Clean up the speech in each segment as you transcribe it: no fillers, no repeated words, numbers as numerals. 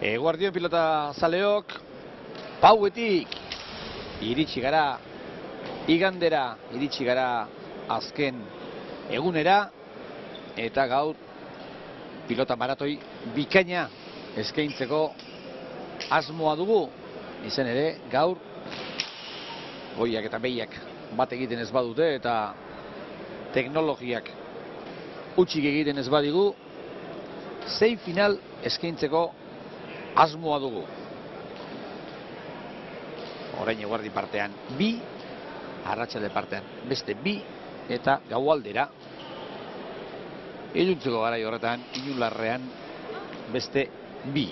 Guardian pilota zaleok, pauetik iritsi gara, igandera iritsi gara azken egunera, eta gaur pilota maratoi bikaina eskaintzeko asmoa dugu. Izan ere, gaur goiak eta behiak bat egiten ez badute eta teknologiak utxik egiten ez badigu, 6 final eskaintzeko asmoa dugu. Orain eguerdi partean 2, arratsalde partean beste 2 eta gaualdera iluntzeko garai horretan Inularrean beste 2.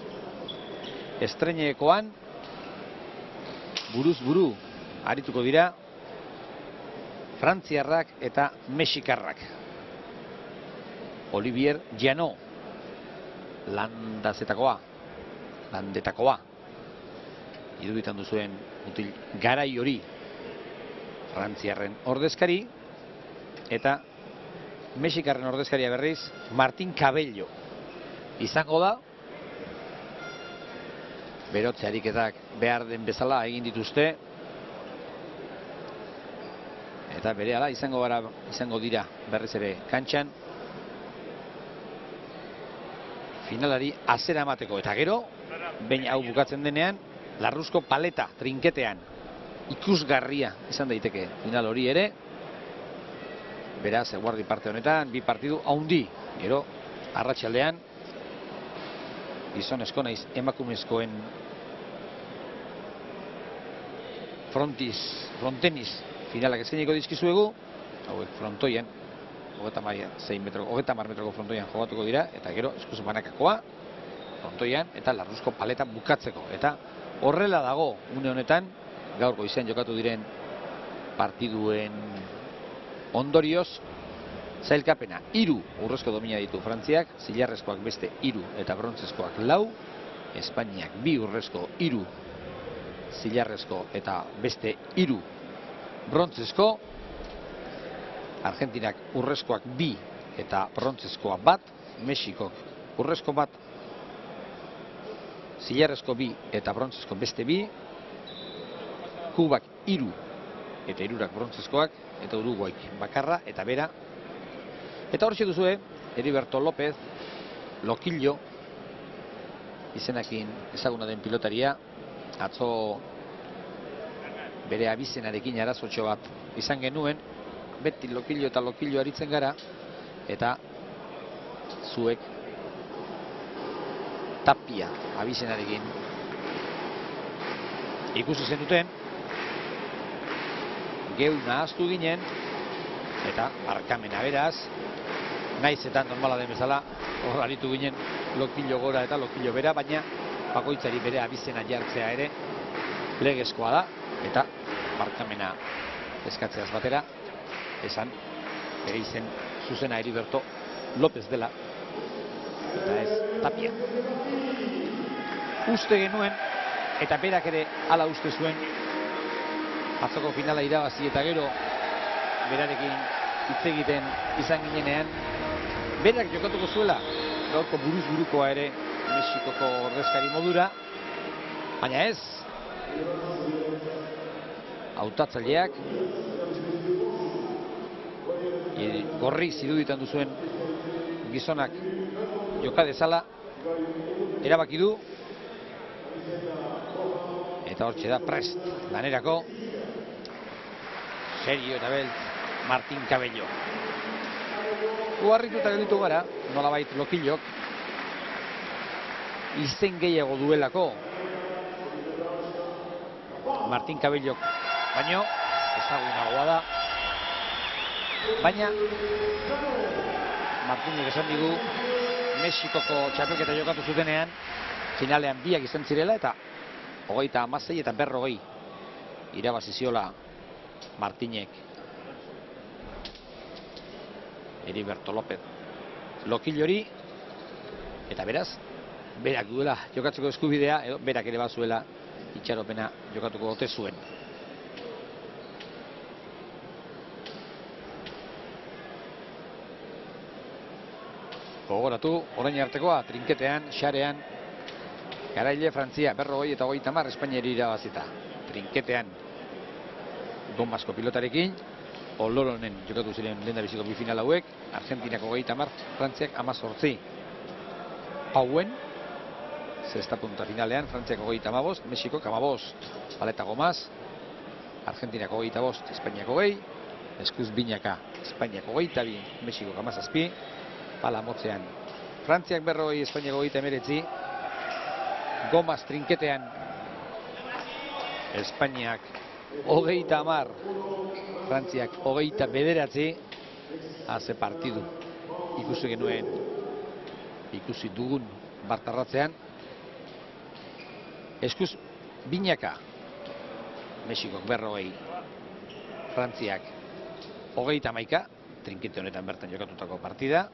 Estreinekoan buruz buru arituko dira frantziarrak eta mexikarrak. Olivier Llano, landetakoa iruditan duzuen mutil garai hori frantziarren ordezkari, eta mexikarren ordezkaria berriz Martin Cabello izango da. Berotze ariketak behar den bezala egin dituzte eta berehala izango dira berriz ere kantxan finalari azera emateko. Eta gero, behin hau bukatzen denean, larruzko paleta trinketean ikusgarria izan daiteke final hori ere. Beraz, eguerdi parte honetan 2 partidu haundi. Gero, arratsaldean gizonezko naiz emakumezkoen frontenis finalak eskainiko dizkizuegu. Hauek frontoian 30 metroko frontoian jogatuko dira, eta gero eskuz banakakoa frontoian eta larruzko paleta bukatzeko. Eta horrela dago une honetan gaur goizean jokatu diren partiduen ondorioz sailkapena. 3 urrezko domina ditu Frantziak, zilarrezkoak beste 3 eta brontzezkoak 4, Espainiak 2 urrezko, 3 zilarrezko eta beste 3 brontzezko, Argentinak urrezkoak 2 eta brontzezkoa 1, Mexikok urrezko 1, zilarrezko 2 eta brontzezko beste 2, Kubak 3 eta 3 brontzezkoak, eta Uruguaik bakarra eta bera. Eta hor duzue Heriberto López Loquillo izenakin ezaguna den pilotaria. Atzo bere abizenarekin arazotxo bat izan genuen, beti Loquillo eta Loquillo aritzen gara, eta zuek Tapia abizenarekin ikusi zenuten. Geu nahaztu ginen, eta barkamena beraz, naiz eta normala den bezala, hor aritu ginen Loquillo gora eta Loquillo bera, baina bakoitzari bere abizena jartzea ere legezkoa da, eta barkamena eskatzeaz batera, esan bere izen zuzena Heriberto López dela, eta ez Tapia. Uste genuen, eta berak ere hala uste zuen, atzoko finala irabazi eta gero berarekin hitz egiten izan ginenean, berak jokatuko zuela gaurko buruz burukoa ere Mexikoko ordezkari modura, baina ez, hautatzaileak gorri ziruditan duzuen gizonak joka dezala erabaki du, eta hortxe da prest lanerako serio eta beltz Martin Cabello. Uharrituta gelditu gara, nolabait Loquillok izen gehiago duelako Martin Cabellok baino ezagunagoa da, baina Martinek esan digu Mexikoko txapelketa jokatu zutenean finalean 2 izan zirela, eta 36 eta 40 irabazi ziola Martinek Heriberto López Loquillori, eta beraz berak duela jokatzeko eskubidea, edo berak ere bazuela itxaropena jokatuko ote zuen. Gogoratu, orain artekoa, trinketean, xarean, Garaile Frantzia, 40 eta 30 Espainiari irabazita. Trinketean Gomasko pilotarekin, Oloronen jokatu ziren lehendabiziko bi final hauek, Argentinako 30, Frantziak 18. Pauen, zesta punta finalean, Frantziako 35, Mexiko 15. Paleta Gomaz, Argentinako 25, Espainiako 20, eskuz binaka, Espainiako 22, Mexiko 17, pala motzean, Frantziak 40, Espainiako 19, Gomaz trinketean, Espainiak 30, Frantziak 29, haze partidu ikusi genuen, ikusi dugun bartarratzean, eskuz binaka, Mexikok 40, Frantziak 31, trinkete honetan bertan jokatutako partida.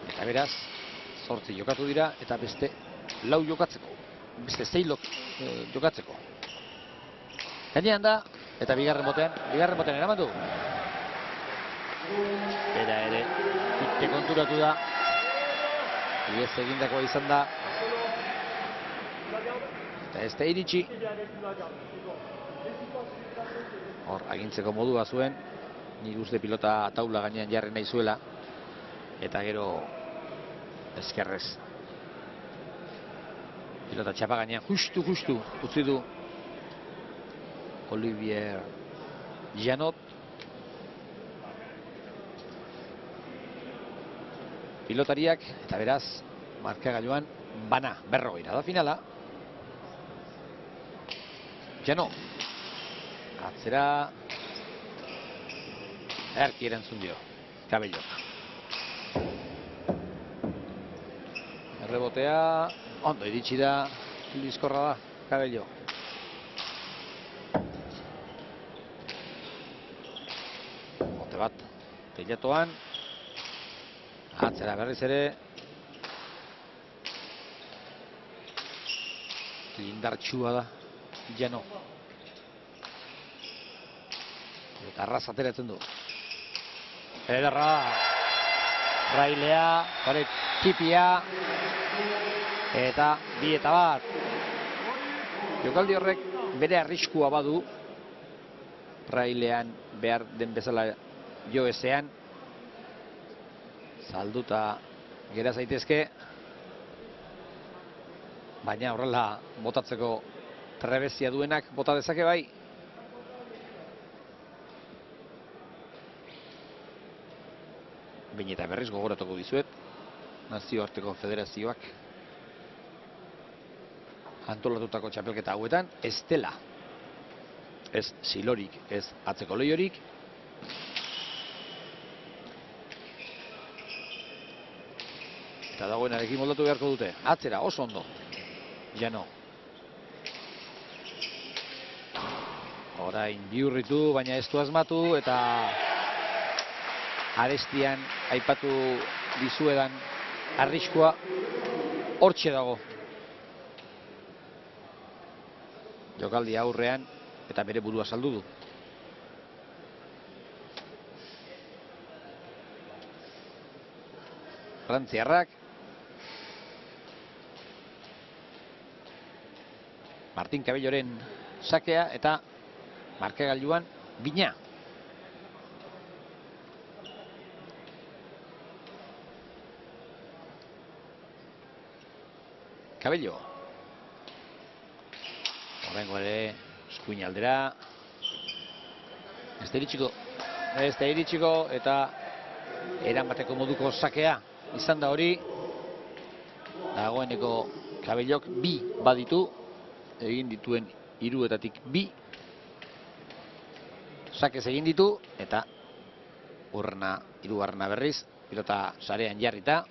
Eta beraz, 8 jokatu dira eta beste 4 jokatzeko. Beste 6 jokatzeko. Gainean da, eta bigarren botean eraman du. Era ere, itte konturatu da. Iez egindakoa izan da. Eta ez da iritsi. Hor, agintzeko modua zuen. Nik uste pilota taula gainean jarri nahi zuela. Eta gero eskerrez. Pilota txapa gainean justu utzi du Olivier Janot. Pilotariak, eta beraz, markagailuan bana, 40 da finala. Janot. Atzera. Erki erantzun dio. Kabellok. Errebotea, ondo iritsi da, bizkorra da, Kabello. Bote bat, teilatoan, atzera berriz ere, lindartxua da, Jano. Eta arras ateratzen du. Ederra, Railea, hori tipia, eta 2-1. Jokaldi horrek bere arriskua badu, Railean behar den bezala jo ezean, salduta gera zaitezke, baina horrela botatzeko trebezia duenak bota dezake bai. Baina eta berriz gogoratuko dizuet, nazioarteko federazioak antolatutako txapelketa hauetan, ez dela, ez silorik, ez atzeko leiorik, eta dagoenarekin moldatu beharko dute, atzera, oso ondo, Jano. Orain bihurritu, baina ez du asmatu, eta arestian aipatu dizuedan arriskua hortxe dago. Jokaldi aurrean eta bere burua saldu du. Frantziarrak Martin Kabelloren sakea eta markagailuan bina. Kabello. Horrengo ere, eskuin aldera. Ez da iritsiko eta eramateko moduko sakea izan da hori. Dagoeneko Kabellok 2 baditu. Egin dituen 3etatik 2. Sakez egin ditu eta hirugarrena berriz. Pilota sarean jarrita.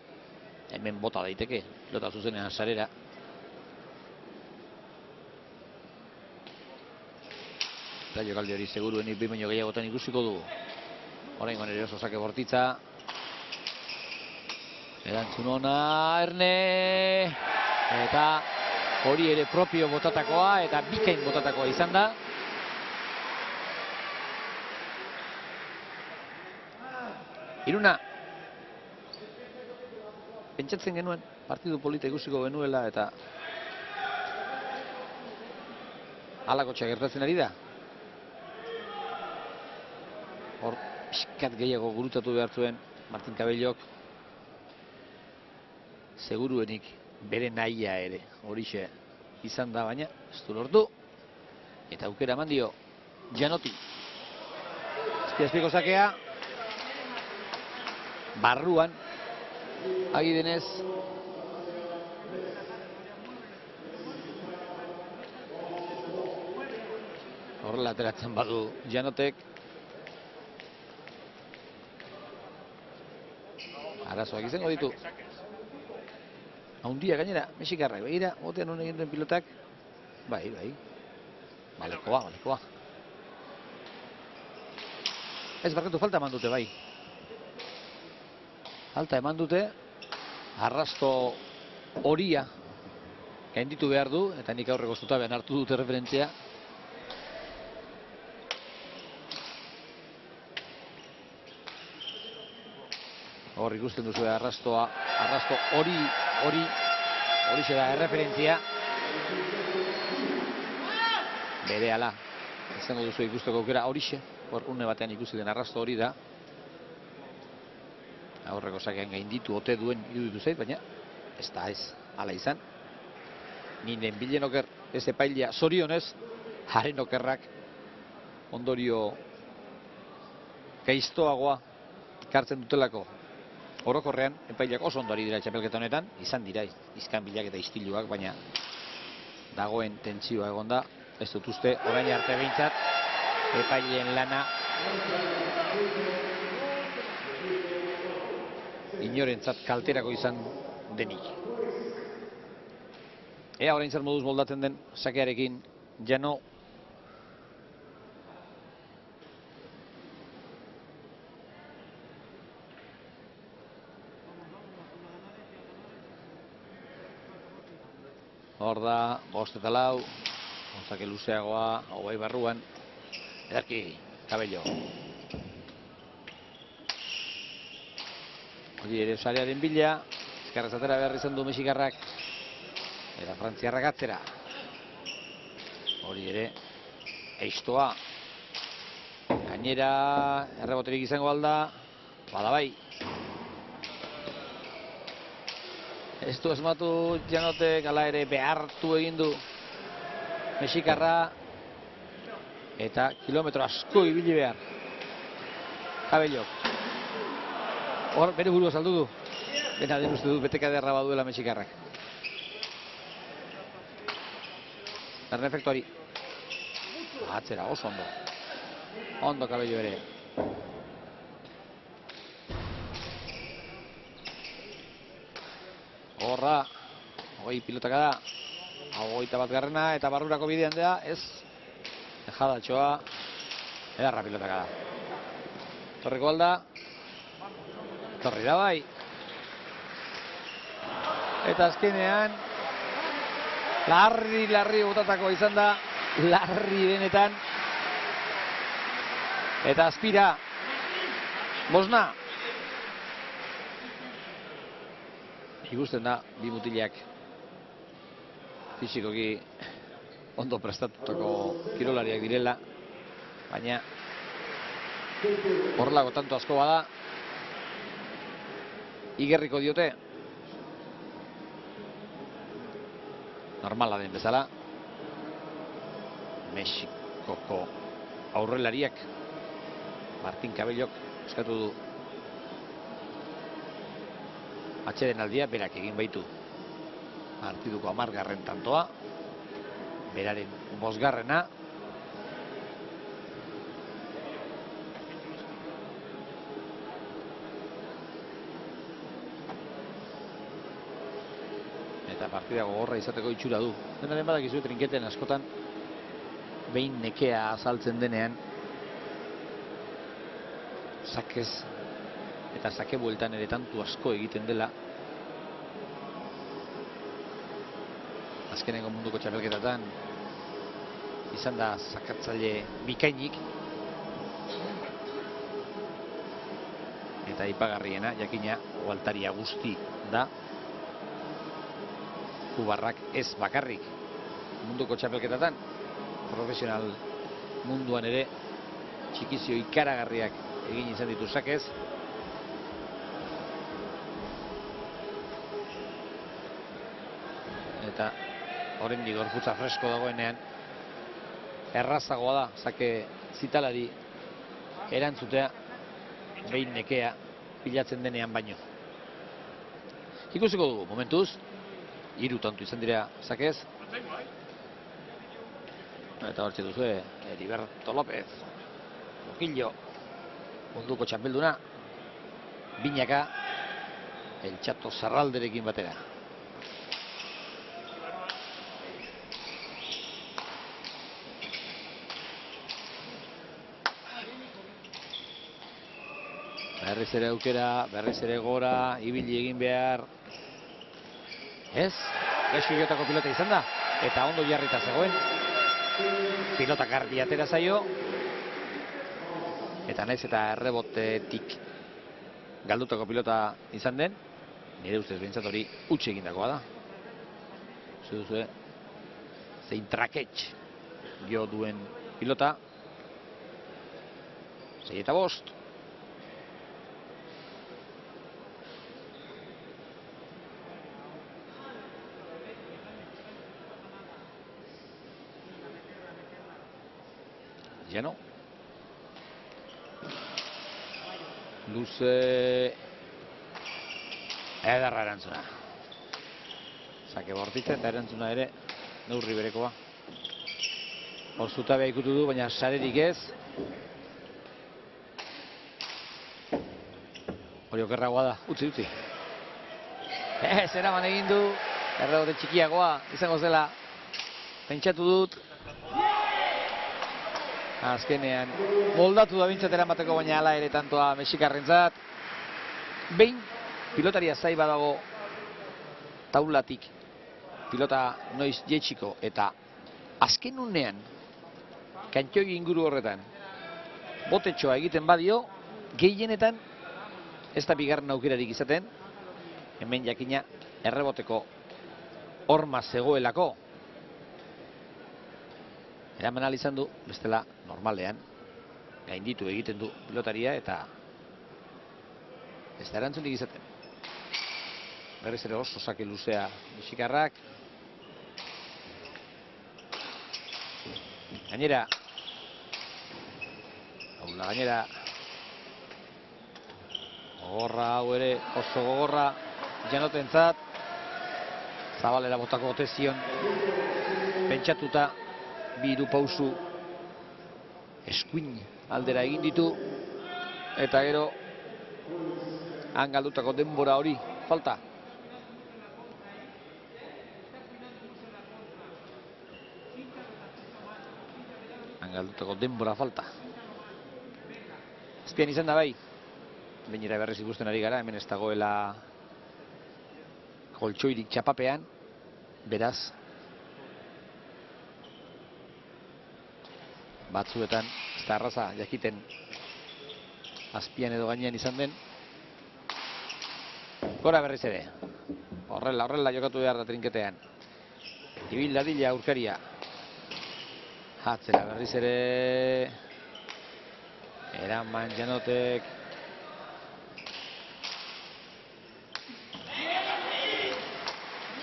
Hemen bota daiteke, pilota zuzenean sarera. Eta jokaldi hori seguruenik 2 baino gehiagotan ikusiko du. Oraingoan ere oso sake bortitza. Erantzun ona, Erne. Eta hori ere propio botatakoa eta bikain botatakoa izan da. Iruna. pentsatzen genuen partidu polita ikusiko genuela eta halakotxa gertatzen ari da. Hor, pixkat gehiago gurutatu behar zuen Martin Cabellok, seguruenik bere nahia ere horixe izan da, baina ez du lortu eta aukera eman dio Gianotti. Azpiazpiko sakea barruan agi denez horrela ateratzen badu Gianottek arazoak izango ditu. Haundia gainera, mexikarrak, begira, motean honen egin duen pilotak. Bai. Balekoa. Ez barkatu, falta eman dute, bai. Falta eman dute, arrasto horia gainditu behar du, eta nik aurreko zutabean hartu dute referentzia. Hor ikusten duzu arrasto hori da erreferentzia. Berehala izango duzu ikusteko aukera horixe. Hor une batean ikusi den arrasto hori da. Aurreko sakean gainditu ote duen iruditu zait, baina ez da ez hala izan. Ninen bilen oker ez epailea zorionez, haren okerrak ondorio gaiztoagoa kartzen dutelako. Orokorrean, epaileak oso ondo ari dira txapelketa honetan, izan dira iskanbilak eta istiluak, baina dagoen tentsioa egonda, ez dut uste orain arte behintzat epaileen lana inorentzat kalterako izan denik. Ea orain zer moduz moldatzen den sakearekin Llano. Hor da, 5 eta 4, onzake luzeagoa, hau barruan, ederki, Cabello. Hori ere sarearen bila, ezkerrez atera behar izan du mexikarrak, eta frantziarrak atzera. Hori ere, eistoa, gainera, erreboterik izango alda, bada bai. Ez du esmatu Gianottek, ala ere behartu egin du mexikarra eta kilometro asko ibili behar Cabellok. Hor bere burua saldu du, dena den uste du beteka derra baduela mexikarrak. Berne efektuari atzera, oso ondo Cabello ere. Horra, 20 pilotaka da, 21 eta barrurako bidean da, ez, dejadatxoa, edarra pilotaka da. Torreko alda, torri da bai. Eta azkenean, larri botatako izan da, larri benetan. Eta azpira, Bosna. Ikusten da, bi mutilak fisikoki ondo prestatutako kirolariak direla, baina horrelako tanto asko bada, igerriko diote. Normala den bezala, Mexikoko aurrelariak Martin Cabellok eskatu du atxeden aldia, berak egin baitu partiduko 10. tantoa, beraren 5. Eta partida gogorra izateko itxura du. Denaren badakizu trinketen askotan behin nekea azaltzen denean sakez eta sake bueltan ere tantu asko egiten dela. Azkeneko munduko txapelketatan izan da sakatzaile bikainik. eta ipagarriena, jakina, ualtaria guzti da. Kubarrak ez bakarrik munduko txapelketatan, profesional munduan ere txikizio ikaragarriak egin izan ditu sakez. Eta oraindik gorputza fresko dagoenean errazagoa da sake zitalari erantzutea behin nekea pilatzen denean baino. Ikusiko dugu momentuz 3 tantu izan dira sakez. Eta hortxe duzu Heriberto López, Okillo, munduko txapelduna, binaka El Chato Zarralderekin batera. Berriz ere aukera, berriz ere gora, ibili egin behar. Ez, gaixo jotako pilota izan da, eta ondo jarrita zegoen. Pilota garbi atera zaio. Eta naiz eta errebotetik galdutako pilota izan den, nire ustez behintzat hori utxe egindakoa da. Uste duzu, zein traketx jo duen pilota. 6-5. Lleno. Luze edarra erantzuna. Sake bortitzen eta erantzuna ere neurri berekoa. Hor zutabea ikutu du, baina sarerik ez. Hori okerragoa da, utzi. Ez, eraman egin du. Errebote txikiagoa izango zela. Pentsatu dut. Azkenean moldatu da bintzat eramateko, baina hala ere tantoa mexikarrentzat. Behin pilotaria zai badago taulatik pilota noiz jetxiko eta azken unean kantxoi inguru horretan botetxoa egiten badio, gehienetan ez da bigarren aukerarik izaten. Hemen jakina erreboteko horma zegoelako eraman ahal izan du, bestela normalean gainditu egiten du pilotaria eta ez da erantzunik izaten. Berriz ere oso sake luzea mexikarrak. Gainera gogorra hau ere oso gogorra Janotentzat. Zabalera botako ote zion pentsatuta. 2 pausu eskuin aldera egin ditu eta gero han galdutako denbora hori falta. Azpian izan da bai. Bainera berriz ikusten ari gara, hemen ez dagoela koltsoirik txapapean, beraz batzuetan ez da erraza jakiten azpian edo gainean izan den. Gora berriz ere. Horrela jokatu behar da trinketean. Ibil dadila aurkaria. Atzera berriz ere. Eraman Janotek.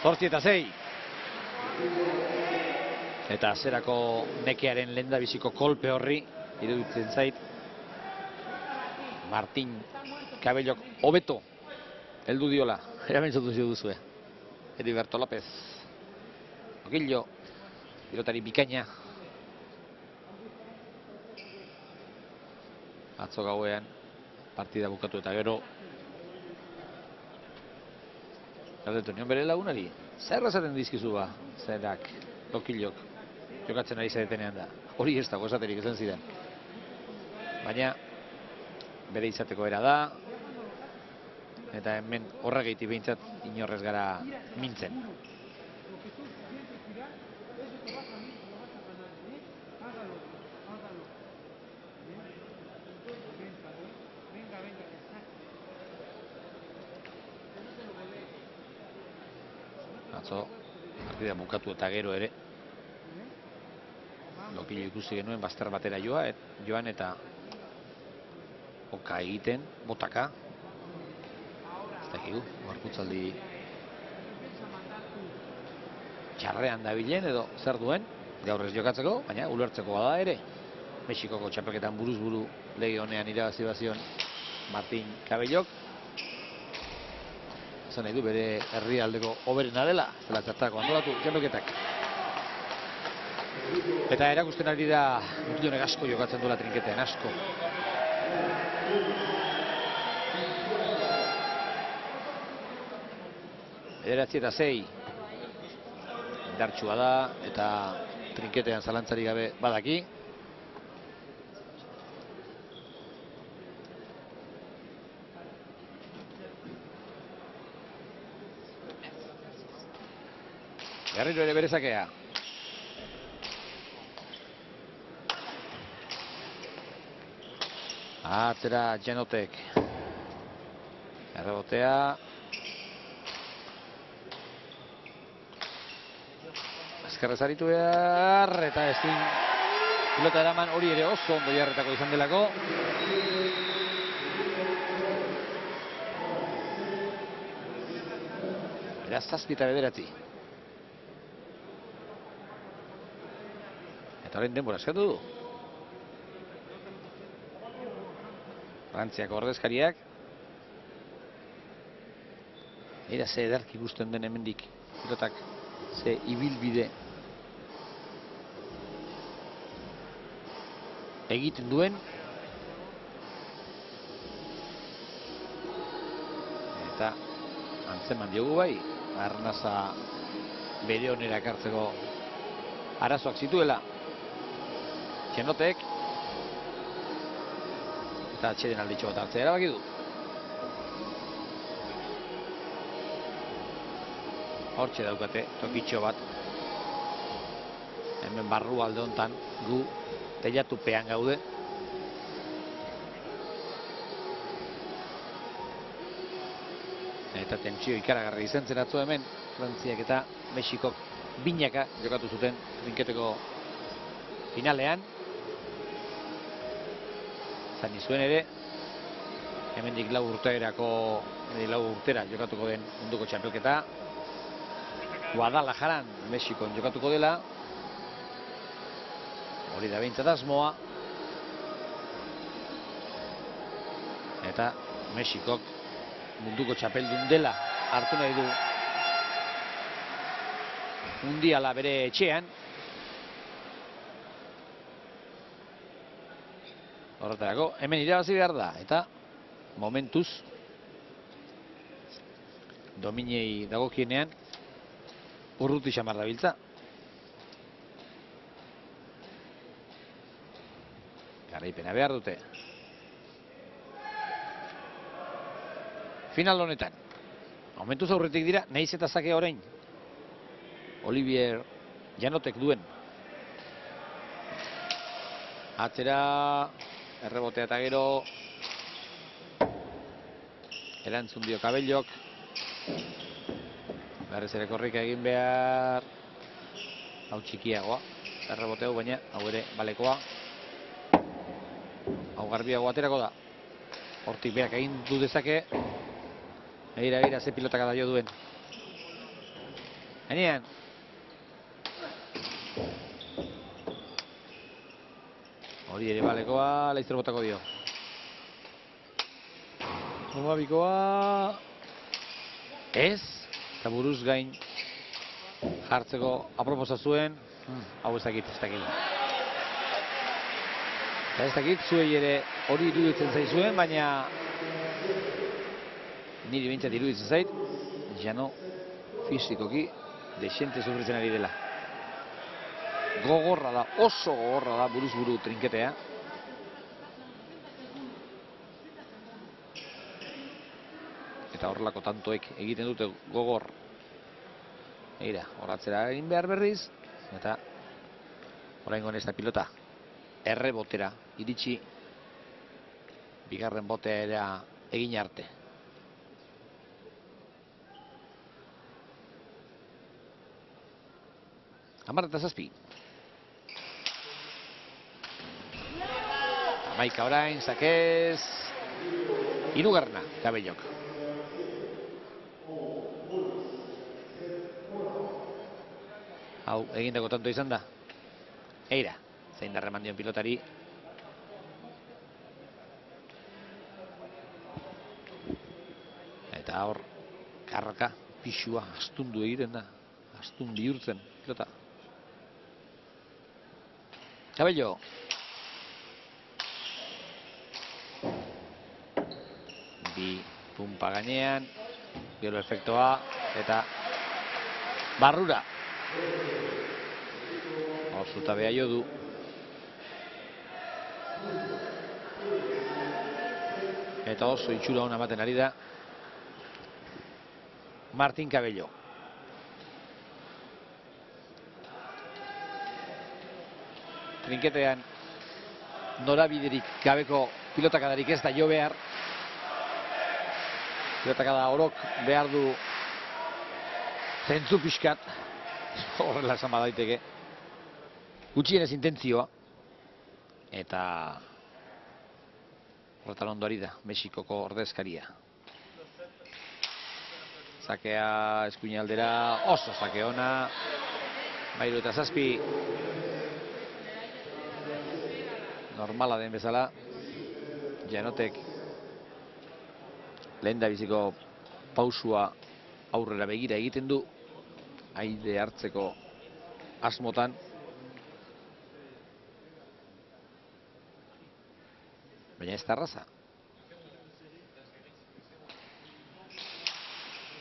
Zortzi eta 6. Eta zerako nekearen lehendabiziko kolpe horri iruditzen zait Martin Cabellok hobeto heldu diola. Erabentzatu duzue. Heriberto López. Okillo, pilotari bikaina. Atzo gauean partida bukatu eta gero galdetu nion bere lagunari. Zer esaten dizkizu ba, zerak, Okillok jokatzen ari zaretenean da. Hori ez dago esaterik esan zidan. Baina bere izateko era da. Eta hemen horregaiti behintzat inorrez gara mintzen. atzo partida bukatu eta gero ere Lokilo ikusi genuen bazter batera joan eta oka egiten, botaka. Ez dakigu, markutzaldi txarrean dabilen edo zer duen, gaur ez jokatzeko, baina ulertzeko da ere. Mexikoko txapelketan buruz buru lege honean irabazi bazion Martin Cabellok. Esan nahi du bere herrialdeko hoberena dela, ez dela txartako antolatu txapelketak. Eta erakusten ari da mutilonek asko jokatzen duela trinketean, asko. Ederatzi eta 6 indartsua da eta trinketean zalantzari gabe badaki. Garriro ere bere sakea. Atzera Janotek. Errebotea. Azkarrez aritu behar, eta ezin pilota eraman, hori ere oso ondo jarretako izan delako. Beraz 7 eta 9. Eta horrein denbora eskatu du. Frantziako ordezkariak. Era ze ederki ikusten den hemendik pilotak, ze ibilbide egiten duen. Eta antzeman diogu bai, arnaza bere onera ekartzeko arazoak zituela Janotek. Eta atxeden alditxo bat hartzea erabaki du. Hortxe daukate tokitxo bat. Hemen barru alde hontan gu teilatupean gaude. Eta tentsio ikaragarri izan zen atzo hemen. Frantziak eta Mexikok binaka jokatu zuten trinketeko finalean. Zan izuen ere, hemendik 4 urtera jokatuko den munduko txapelketa. Guadalajaran, Mexikon jokatuko dela. Hori da behintzat asmoa. Eta Mexikok munduko txapeldun dela hartu nahi du mundiala bere etxean. Horretarako, hemen irabazi behar da, eta momentuz dominei dagokienean urruti xamar dabiltza. Garaipena behar dute. Final honetan. Momentuz aurretik dira, nahiz eta zake orain. Olivier Janotek duen. Atzera, errebotea eta gero. Erantzun dio Cabellok. Berrez ere korrika egin behar. Hau txikiagoa. Errebotea baina, hau ere balekoa. Hau garbiago aterako da. Hortik berak egin du dezake. Egira, ze pilotaka da jo duen. Hanean. Hori ere balekoa, laizzer botako dio. Nomabikoa. Ez. Eta buruz gain jartzeko aproposa zuen. Hau ez dakit. Ez dakit, zuei ere hori iruditzen zaizuen, baina niri behintzat iruditzen zait, Jano fizikoki desente sufritzen ari dela. Gogorra da, oso gogorra da buruz buru trinketea. Eta horrelako tantoek egiten dute gogor. Eira, horatzera egin behar berriz. Eta oraingoan ez da pilota errebotera iritsi, bigarren boteera egin arte. 10-7. Amaika orain, Sakez. Hirugarrena, Kabellok. Hau, egindako tanto izan da. Eira, zein da reman dion pilotari. Eta hor, karraka, pixua, astundu egiten da. Astun bihurtzen, pilota. Kabello. Bi pumpa gainean, gero efektoa, eta barrura. Zuta beha jo du. Eta oso itxura hona ematen ari da Martin Kabello. Trinketean norabiderik gabeko pilotakadarik ez da jo behar. Pilotakada orok behar du zentzu pixkat. Horrela esan badaiteke. Gutxienez intentzioa. Eta horretan ondoari da, Mexikoko ordezkaria. Sakea eskuin aldera, oso sake ona. 13-7. Normala den bezala. Janotek lehen da biziko pausua aurrera begira egiten du. Aire hartzeko asmotan. Baina ez da arraza.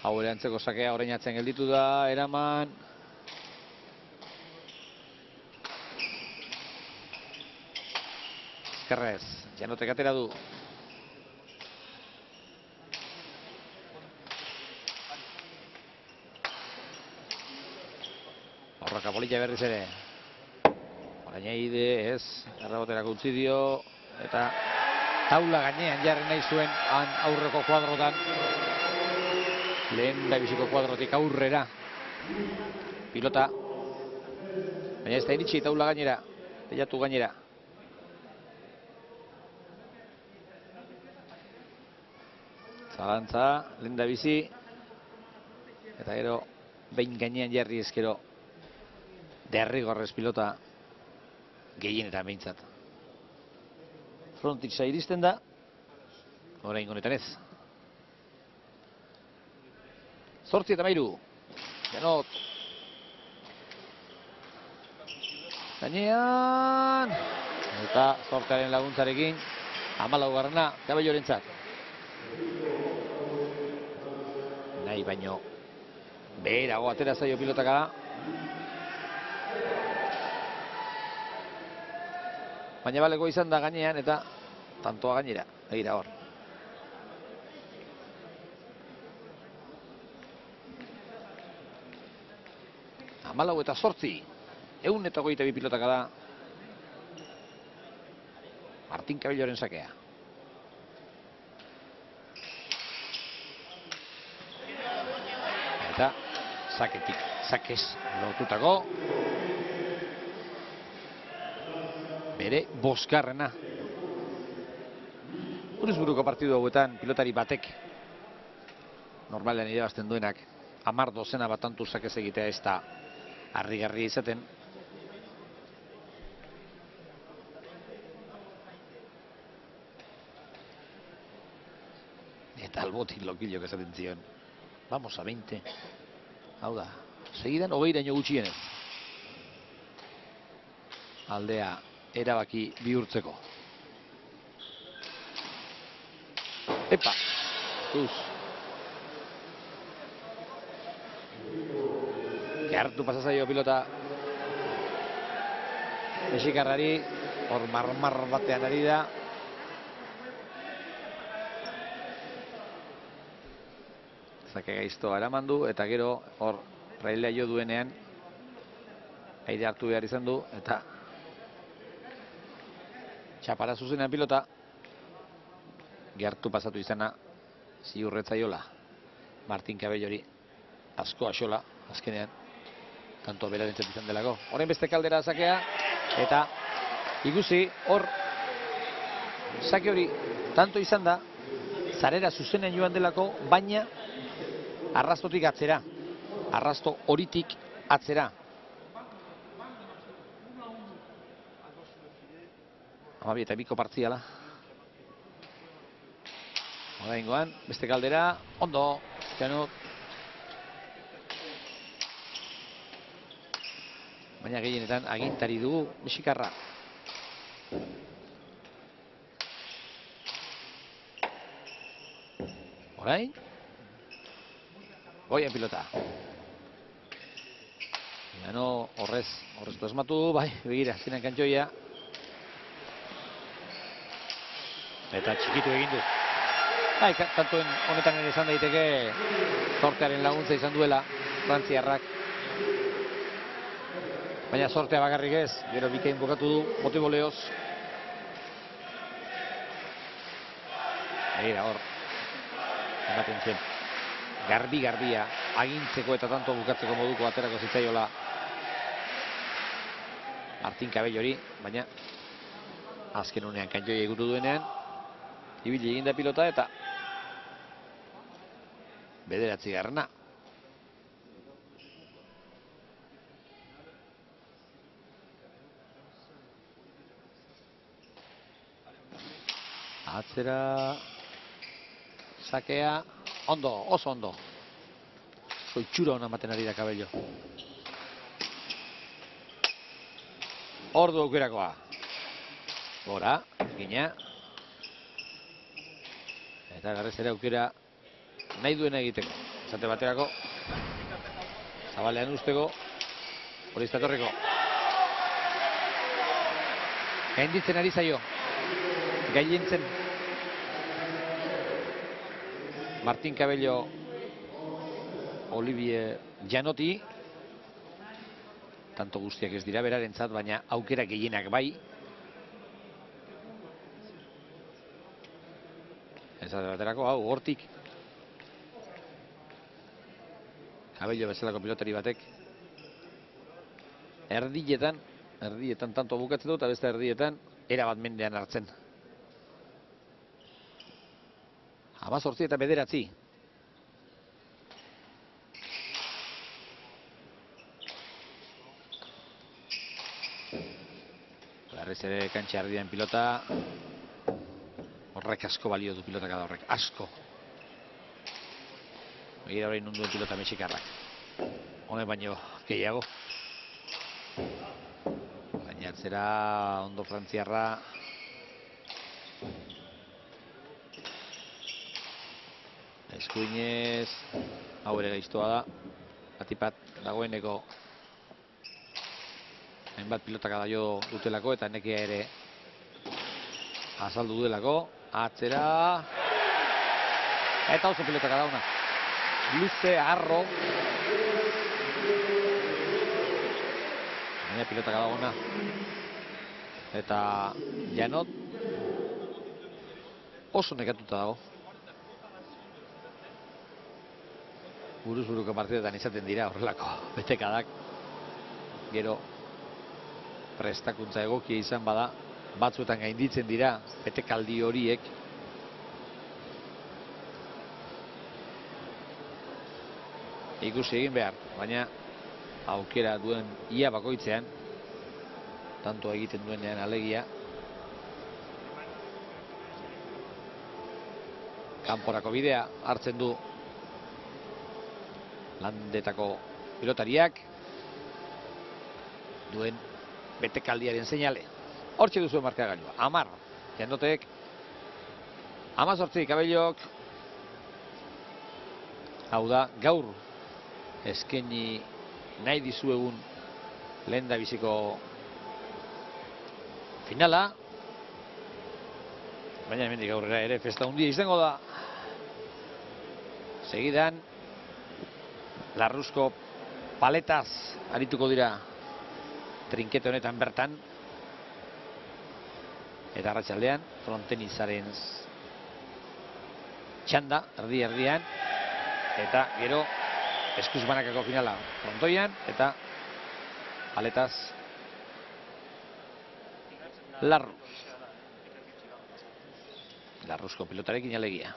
Hau ere antzeko sakea orain atzen gelditu da, eraman. Ezkerrez, Janotek atera du. Horraka polita berriz ere. Orain Aide ez, erreboterako utzi dio, eta taula gainean jarri nahi zuen aurreko kuadrotan. Lehen da biziko kuadrotik aurrera. Pilota. Baina ez da iritsi taula gainera. Teiatu gainera. Zalantza, lehen da bizi. Eta gero, behin gainean jarri ezkero. Derrigorrez pilota. Gehienetan behintzat. Frontitza iristen da, orain honetan ez. 8-13. Janot. Gainean. Eta zortearen laguntzarekin, 14. Kabellorentzat. Nahi baino, beherago atera zaio pilotaka da. Baina baleko izan da gainean eta tantoa gainera, egira hor. Hamalau eta 8. 122 pilotaka da. Martin Kabelloren sakea. Eta saketik, sakez lortutako. Bere bosgarrena. Buruz buruko partidu hauetan pilotari batek normalean irabazten duenak 10 bat tantu sakez egitea ez da harrigarria izaten. Eta albotik lokilok esaten zion. Vamos a 20. Hau da, segidan 20 gutxienez. Aldea erabaki bihurtzeko. Epa! Uz! Gertu pasazaio pilota mexikarrari, hor marmar batean ari da. Zake gaiztoa eraman du, eta gero hor railea jo duenean aire hartu behar izan du, eta txapara zuzenean pilota gertu pasatu izana ziurretzaiola Martin Kabellori asko axola azkenean. tanto berarentzat izan delako. Orain beste kaldera sakea, eta ikusi, hor, sake hori tanto izan da, zarera zuzenen joan delako, baina arrastotik atzera, arrasto horitik atzera. Amabi eta biko partziala. Oraingoan, beste kaldera, ondo, Janot. Baina gehienetan agintari dugu mexikarra. Orain, goian pilota. Jano horrez asmatu, bai, begira, zinan kantxoia. Eta txikitu egin du. Bai, tantoen honetan ere izan daiteke sortearen laguntza izan duela frantziarrak. Baina sortea bakarrik ez, gero bikain bukatu du, motiboleoz. Begira, hor. Ematen zen. Garbi-garbia, agintzeko eta tanto bukatzeko moduko aterako zitzaiola Martin Cabellori, baina azken unean kantxoia ikutu duenean, ibili egin da pilota eta bederatzi garrana. Atzera sakea, ondo, oso ondo. Itxura hona ematen ari da Cabello. Ordu aukerakoa. Gora, gina. Eta garrez ere aukera nahi duena egiteko. Esate baterako. Zabalean usteko. Hori izatorriko. Gainditzen ari zaio. Gailentzen. Martin Cabello, Olivier Janoti. Tanto guztiak ez dira berarentzat, baina aukera gehienak bai. Esate baterako, hau, hortik. Cabello bezalako pilotari batek. Erdietan tanto bukatzen du, eta beste erdietan erabat mendean hartzen. 18 eta 9. Garrez ere kantxa erdian pilota. Horrek asko balio du pilotak da horrek, asko. Begira horrein nunduen pilota mexikarrak. Honen baino gehiago. Baina atzera ondo frantziarra. Eskuinez, hau ere gaiztoa da. Atipat dagoeneko hainbat pilotaka da jo dutelako eta nekea ere azaldu duelako. Atzera. Eta oso pilotaka dauna. Luze, arro. Baina pilotaka dauna. Eta Janot oso nekatuta dago. Buruz-buruko partidetan izaten dira horrelako betekadak. Gero prestakuntza egokia izan bada, batzuetan gainditzen dira betekaldi horiek. Ikusi egin behar, baina aukera duen ia bakoitzean, tanto egiten duenean alegia. Kanporako bidea hartzen du landetako pilotariak duen betekaldiaren seinale. Hortxe duzu markagailua. 10. Janotek. 18 Cabellok. Hau da, gaur eskaini nahi dizuegun lehendabiziko finala. Baina hemendik aurrera ere festa handia izango da. Segidan Larruzko paletaz arituko dira trinkete honetan bertan. Eta arratsaldean frontenizaren txanda erdi-erdian. Eta gero eskuz banakako finala frontoian eta paletaz. Larruzko pilotarekin alegia.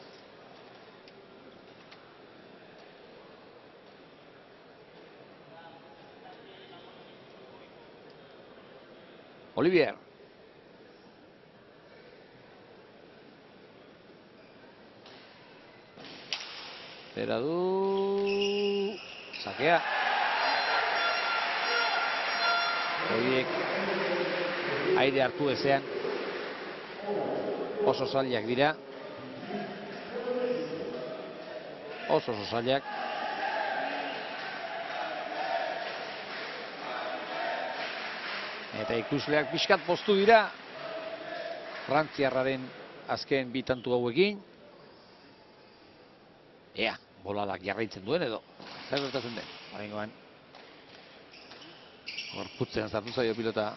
Olivier. Zera du. Sakea. Horiek aire hartu ezean oso zailak dira. Oso zailak. Eta ikusleak pixkat poztu dira frantziarraren azken bi tantu hauekin. Ea, bolalak jarraitzen duen edo zer gertatzen den. Oraingoan gorputzean sartu zaio pilota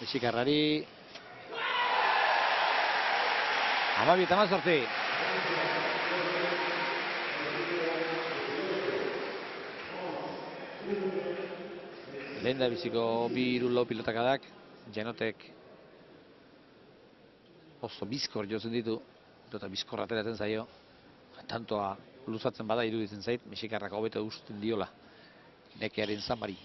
mexikarrari. 12-18. Lehen da biziko bi hiru pilotakadak. Janotek oso bizkor jotzen ditu. Eta bizkor ateratzen zaio. Tantoa luzatzen bada iruditzen zait. Mexikarrak hobeto usten diola nekearen zamari.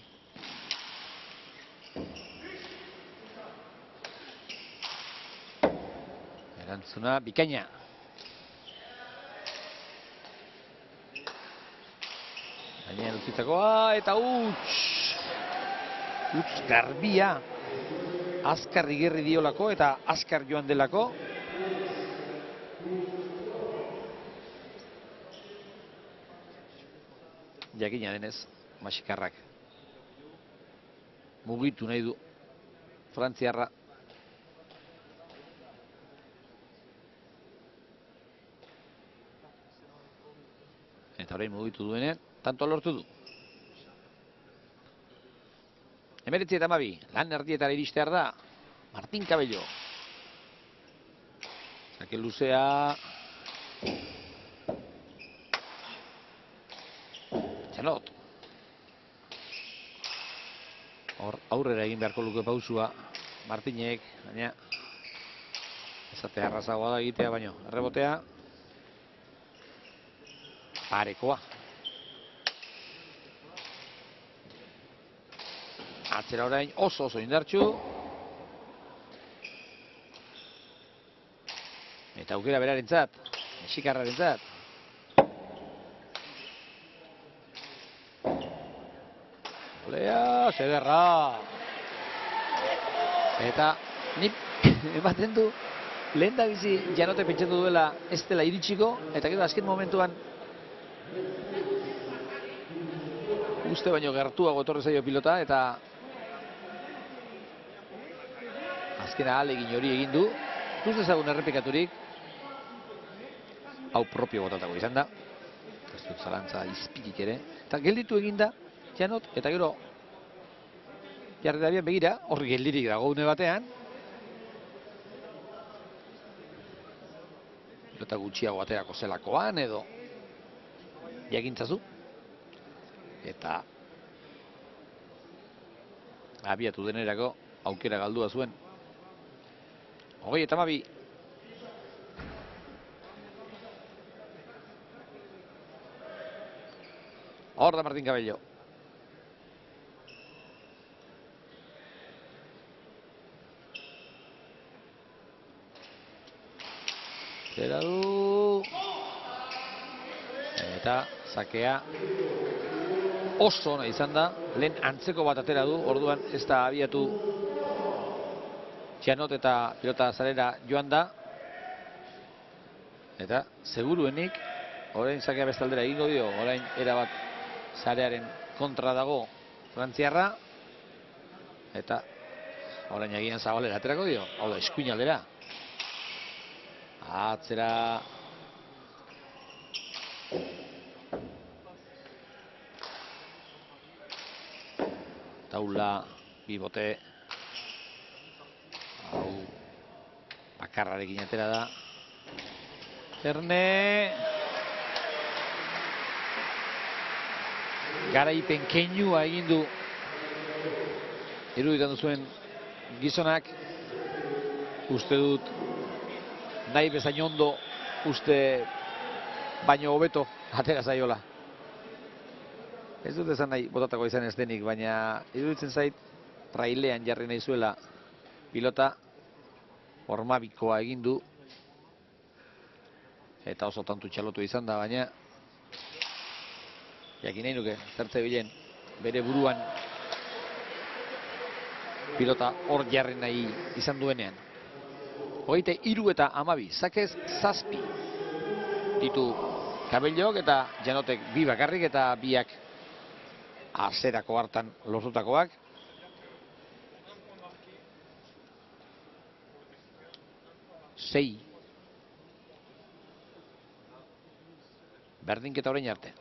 Erantzuna bikaina. Gainean utzitakoa eta Utz garbia. Azkar igerri diolako eta azkar joan delako. Jakina denez, mexikarrak mugitu nahi du frantziarra. Eta orain mugitu duenean, tanto lortu du. 19-12, lan erdietara iristear da Martín Cabello. Zake luzea. Txanot. Hor aurrera egin beharko luke pausua Martinek, baina esatea arrazagoa da egitea, baino errebotea parekoa. Atzera orain oso indartsu. Eta aukera berarentzat, mexikarrarentzat. Olea, zederra. Eta nik ematen du lehen da bizi Janote pentsatu duela ez dela iritsiko, eta gero azken momentuan uste baino gertuago etorri zaio pilota, eta azkena ahalegin hori egin du. Ikus dezagun errepikaturik. Hau propio botatako izan da. Ez dut zalantza izpikik ere. Eta gelditu eginda Janot, eta gero jarri da bien begira, horri geldirik dago une batean. Pilota gutxiago aterako zelakoan edo jakintzazu. Eta abiatu denerako aukera galdua zuen. 20-12. Hor da Martín Cabello. Zera du. Eta sakea oso ona izan da. Lehen antzeko bat atera du. Orduan ez da abiatu Janot eta pilota zarera joan da. Eta seguruenik orain sakea bestaldera egingo dio. Orain erabat zarearen kontra dago frantziarra. Eta orain agian zabalera aterako dio. Hau da, eskuinaldera. Atzera. Taula, bibote. Hau bakarrarekin atera da. Erne. Garaipen keinua egin du iruditan duzuen gizonak, uste dut nahi bezain ondo, uste baino hobeto atera zaiola. Ez dut esan nahi botatako izan ez denik, baina iruditzen zait trailean jarri nahi zuela pilota, hormabikoa egin du, eta oso tantu txalotu izan da, baina jakin nahi nuke, zertze bilen bere buruan pilota hor jarri nahi izan duenean. 23 eta 12, zakez 7 ditu Kabellok eta Janotek bi bakarrik eta biak azerako hartan lortutakoak. Sei. Berdinketa orain arte.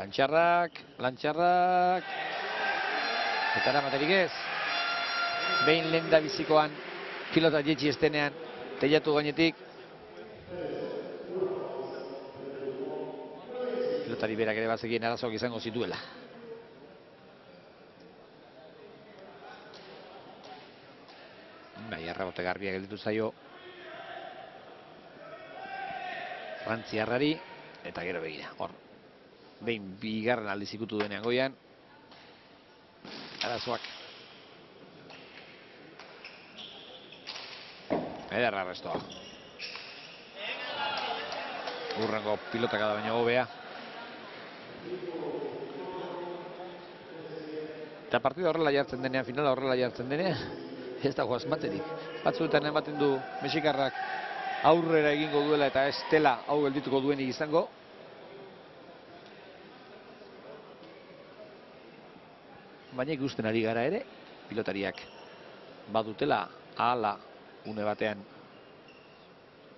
Lantxarrak. Eta eramaterik ez. Behin lehen da bizikoan pilota jetxi estenean teilatu gainetik. Pilotari berak ere bazekien arazoak izango zituela. Bai, errebote garbia gelditu zaio frantziarrari, eta gero begira, hor. Behin bigarren aldiz ikutu denean goian, arazoak. Ederra arrestoa. Urrengo pilotak da baino hobea. Eta partida horrela jartzen denean, finala horrela jartzen denean, ez dago asmaterik. Batzuetan ematen du mexikarrak aurrera egingo duela eta ez dela hau geldituko duenik izango. Baina ikusten ari gara ere, pilotariak badutela ahala une batean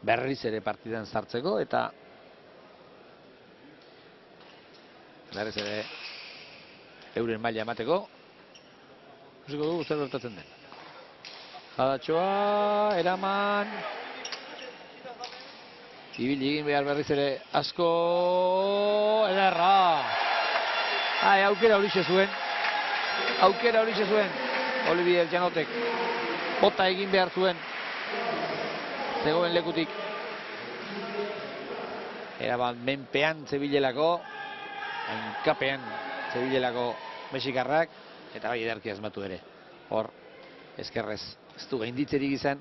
berriz ere partidan sartzeko eta berriz ere euren maila emateko. Ikusiko dugu zer gertatzen den. Jadatxoa, eraman. Ibili egin behar berriz ere asko. Ederra. Aukera horixe zuen. Olivier Janotek. Bota egin behar zuen. Zegoen lekutik. Eraman menpean zebilelako. Hankapean zebilelako mexikarrak. Eta bai ederki asmatu ere. Hor, eskerrez, ez du gainditzerik izan.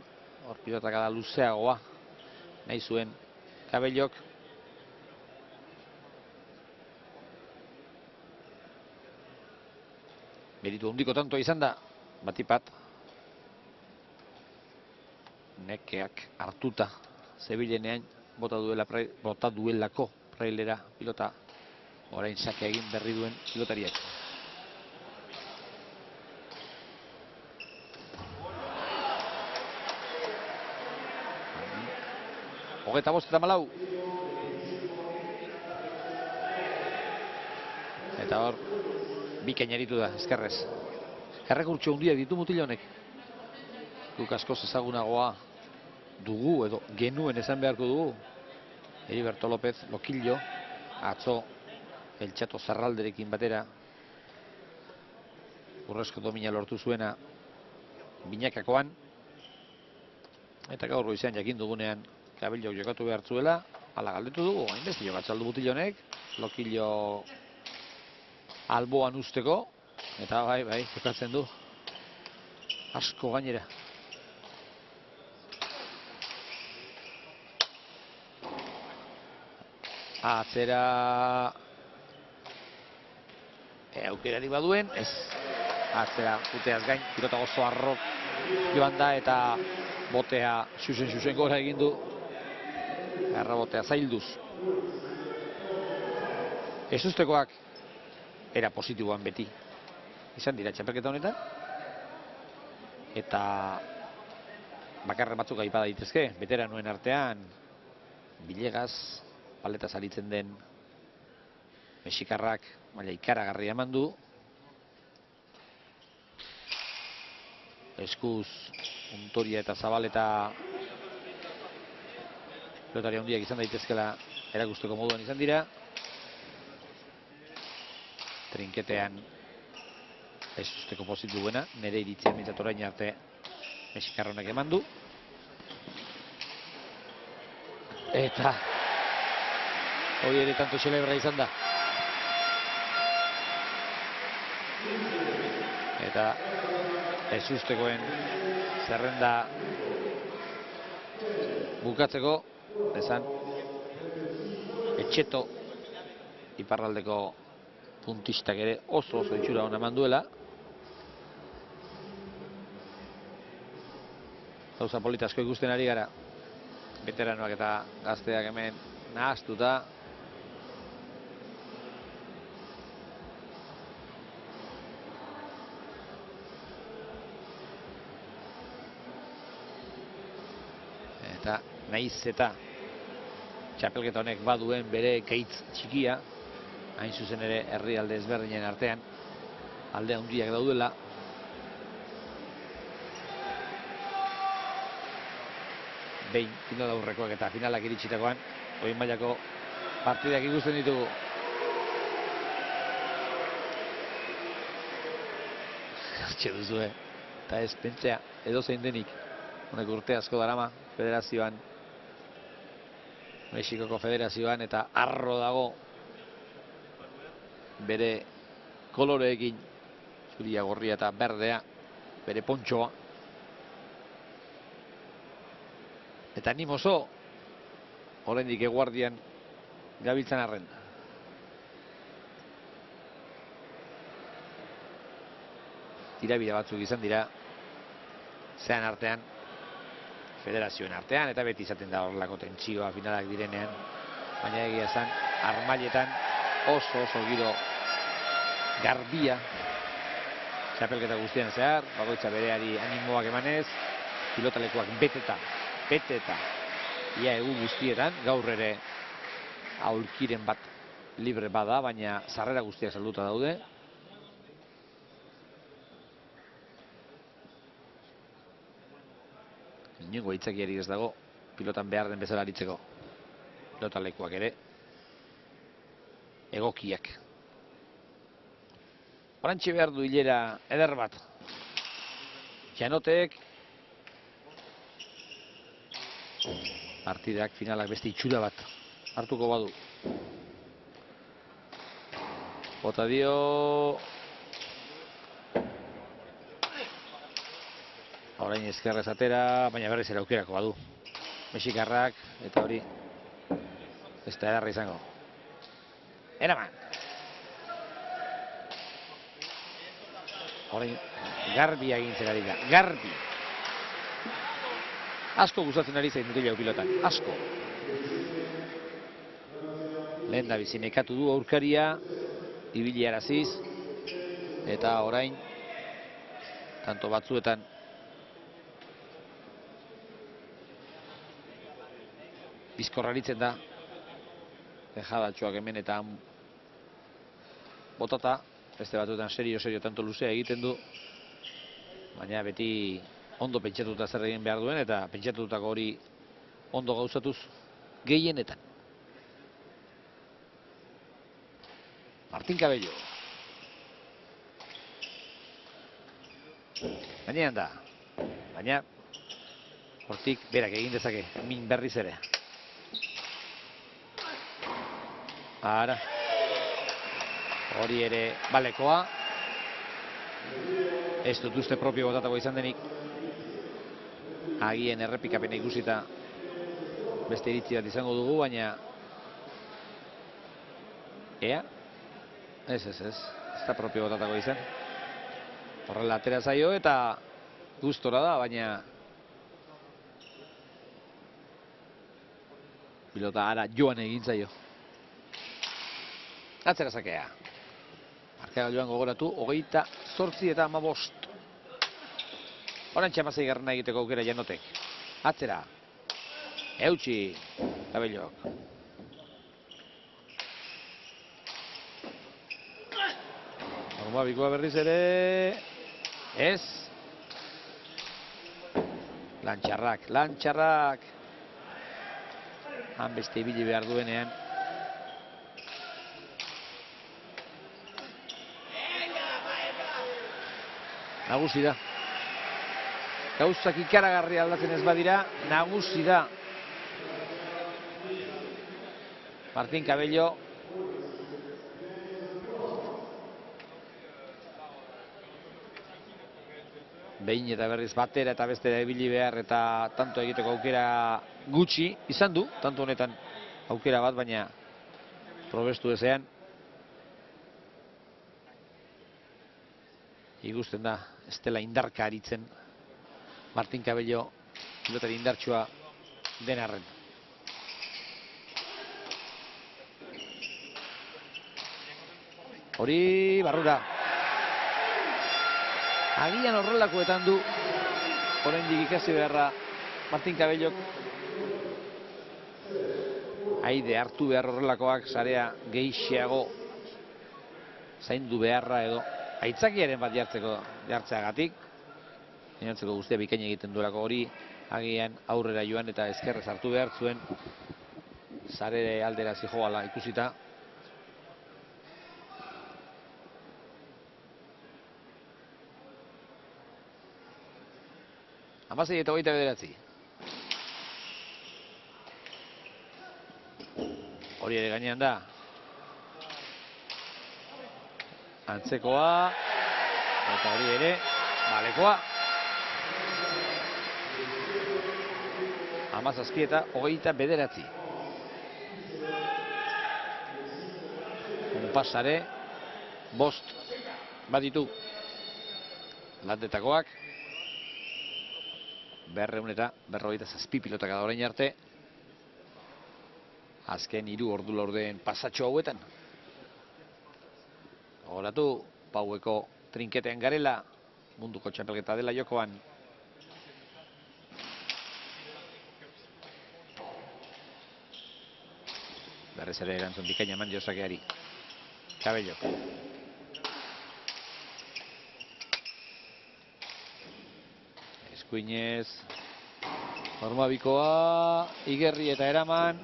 Hor pilotakada luzeagoa nahi zuen Kabellok. Meritu handiko tantoa izan da, batipat. Nekeak hartuta zebilenean bota duelako prailera pilota orain sake egin berri duen pilotariak. Hogeita bost eta malau. Eta hor, bikain aritu da, eskerrez. Errekurtso handiak ditu mutil honek. Guk askoz ezagunagoa dugu, edo genuen esan beharko dugu. Heriberto López, Lokillo, atzo Eltxato Zarralderekin batera. Urrezko domina lortu zuena binakakoan. Eta gaur goizean jakin dugunean Kabellok jokatu behar zuela, ala galdetu dugu, hainbeste jokatzaldu mutil honek, Lokillo alboan usteko, eta bai, jokatzen du. Asko gainera. Atzera aukerari baduen, ez. Atzera uteaz gain, pilota oso arrok joan da eta botea xuxen gora egin du. Errabotea zailduz. Ez ustekoak era positiboan beti izan dira txapelketa honetan. Eta bakarren batzuk aipa daitezke, veteranuen artean Villegas, paletaz aritzen den mexikarrak maila ikaragarria eman du. Eskuz, Untoria eta Zabaleta pilotari handiak izan daitezkela erakusteko moduan izan dira. Trinketean ez usteko pozitu duena, nire iritzian mintzat orain arte mexikarronek eman du. Eta hori ere tanto celebra izan da. Eta ez ustekoen zerrenda bukatzeko, esan Etxeto iparraldeko puntistak ere oso itxura hona eman duela. Gauza polita asko ikusten ari gara. Veteranoak eta gazteak hemen nahaztuta. Eta nahiz eta txapelketa honek baduen bere gaitz txikia, hain zuzen ere herrialde ezberdinen artean alde handiak daudela. Behin final aurrekoak eta finalak iritsitakoan hori mailako partidak ikusten ditugu. Hartxe duzue, eta ez pentsea edo zein denik. Honek urte asko darama federazioan, Mexikoko federazioan, eta arro dago bere koloreekin, zuria, gorria eta berdea, bere pontxoa. Eta animoso, oraindik eguardian gabiltzan arren. Tirabira batzuk izan dira, zean artean, federazioen artean, eta beti izaten da horrelako tentsioa finalak direnean. Baina egia esan, armailetan oso giro garbia, txapelketa guztian zehar, bagoitza bereari animoak emanez, pilotalekuak beteta, ia egun guztietan, gaur ere aulkiren bat libre bada, baina sarrera guztiak salduta daude. Inongo aitzakiarik ez dago, pilotan behar den bezala aritzeko. Pilotalekuak ere egokiak. Orantxe behar du hilera eder bat. Janotek partidak, finalak beste itxura bat hartuko badu. Bota dio orain ezkerrez atera, baina berriz ere aukerako badu mexikarrak, eta hori ez da edarra izango. Eraman orain garbi egintzen ari da, garbi asko gustatzen ari zain mutilau pilotan, asko. Lehen da bizi nekatu du aurkaria, ibili araziz, eta orain tanto batzuetan bizkorraritzen da, dejadatxoak hemen eta botata, beste batzuetan serio tanto luzea egiten du, baina beti ondo pentsatuta zer egin behar duen, eta pentsatutako hori ondo gauzatuz gehienetan. Martín Cabello. Gainean da, baina hortik berak egin dezake, min berriz ere. Ara, hori ere balekoa. Ez dut uste propio botatako izan denik. Agien errepikapena ikusita beste iritzi bat izango dugu, baina ea? Ez da propio botatako izan. Horrela atera zaio eta gustora da, baina pilota ara joan egin zaio. Atzera zakea. Markagailuan gogoratu, 28 eta 15. Orantxe 16 egiteko aukera Janotek. Atzera. Eutxi. Cabellok. Normabikoa berriz ere. Ez. Lantxarrak. han beste ibili behar duenean. Nagusi da. Gauzak ikaragarri aldatzen ez badira, nagusi da. Martín Cabello. Behin eta berriz batera eta bestera ibili behar eta tanto egiteko aukera gutxi izan du, tanto honetan aukera bat, baina probestu ezean. Ikusten da, ez dela indarka aritzen Martín Cabello, pilotari indartsua den arren. Hori barrura. Agian horrelakoetan du oraindik ikasi beharra Martín Cabellok. Aide hartu behar horrelakoak, sarea gehiago zaindu beharra edo aitzakiaren bat jartzeagatik. Gainontzeko guztia bikain egiten duelako, hori agian aurrera joan eta ezkerrez hartu behar zuen sare aldera zijoala ikusita. Hamasei eta 29. Hori ere gainean da. Antzekoa. Eta hori ere balekoa. 17 eta 29. Unpasare. Bost baditu landetakoak. 247 pilotak da orain arte. Azken 3 ordu laurdeen pasatxo hauetan. Gogoratu, Paueko trinketean garela, munduko txapelketa dela jokoan. Berrez ere erantzun bikaina eman diozakeari. Cabello. Eskuinez. Formabikoa. Igerri eta eraman.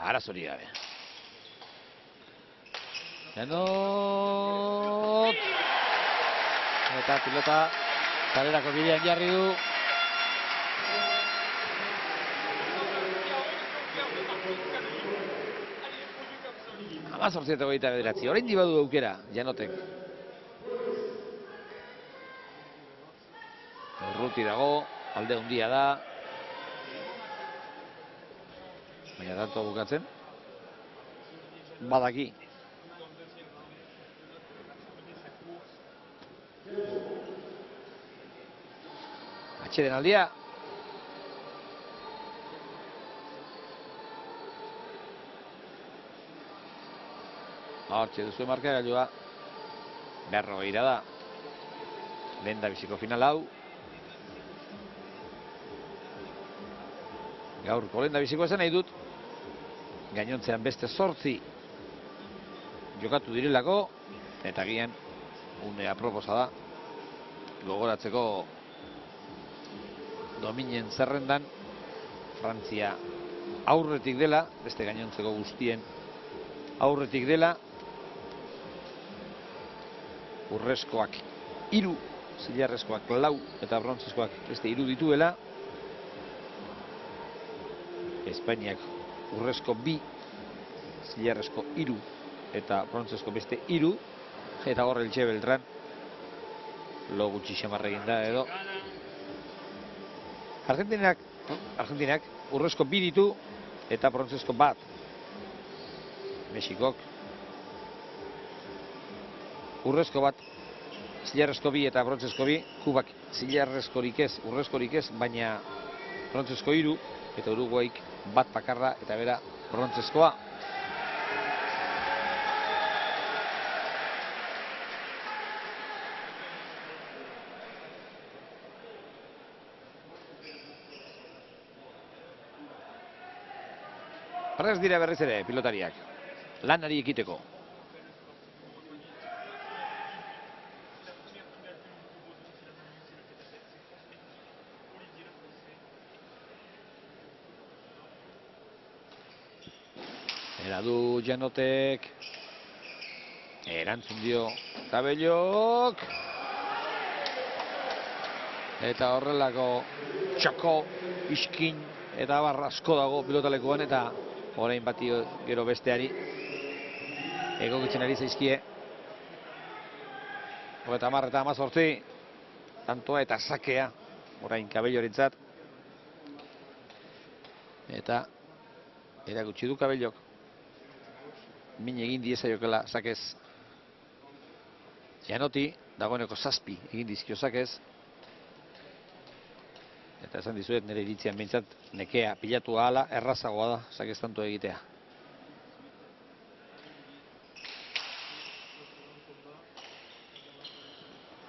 Arazori gabe. Janot. Eta pilota kalerako bidean jarri du. Hamazortzi eta 29. Orain badu aukera, Janotek. Urruti dago, alde handia da. Baina tanto bukatzen. Badaki. Atxeden aldia. Hortxe duzu markagailua. 40 da. Lehendabiziko final hau. Gaurko lehendabizikoa esan nahi dut. Gainontzean beste 8 jokatu direlako. Eta agian une aproposa da. Gogoratzeko dominen zerrendan Frantzia aurretik dela, beste gainontzeko guztien aurretik dela. Urrezkoak 3, zilarrezkoak 4 eta brontzezkoak beste 3 dituela. Espainiak urrezko 2, zilarrezko 3 eta brontzezko beste 3. Eta hor Elche Beltran lo gutxi xamarregin da edo. Argentinak urrezko 2 ditu eta brontzezko 1. Mexikok urrezko 1, zilarrezko 2 eta brontzezko 2. Kubak zilarrezkorik ez, urrezkorik ez, baina brontzezko 3. Eta Uruguaik 1 bakarra eta bera brontzezkoa. Prest dira berriz ere pilotariak. Lanari ekiteko. Era du Janotek. Erantzun dio Kabellok. Eta horrelako txoko, iskin eta barrasko dago pilotalekuan, eta orain bati gero besteari egokitzen ari zaizkie. 30 eta 18, tantoa eta sakea orain Kabellorentzat. Eta erakutsi du Kabellok min egin diezaiokela sakez Janoti, dagoeneko 7 egin dizkio sakez. Eta esan dizuet nire iritzian behintzat nekea pilatu ahala errazagoa da sakez tanto egitea.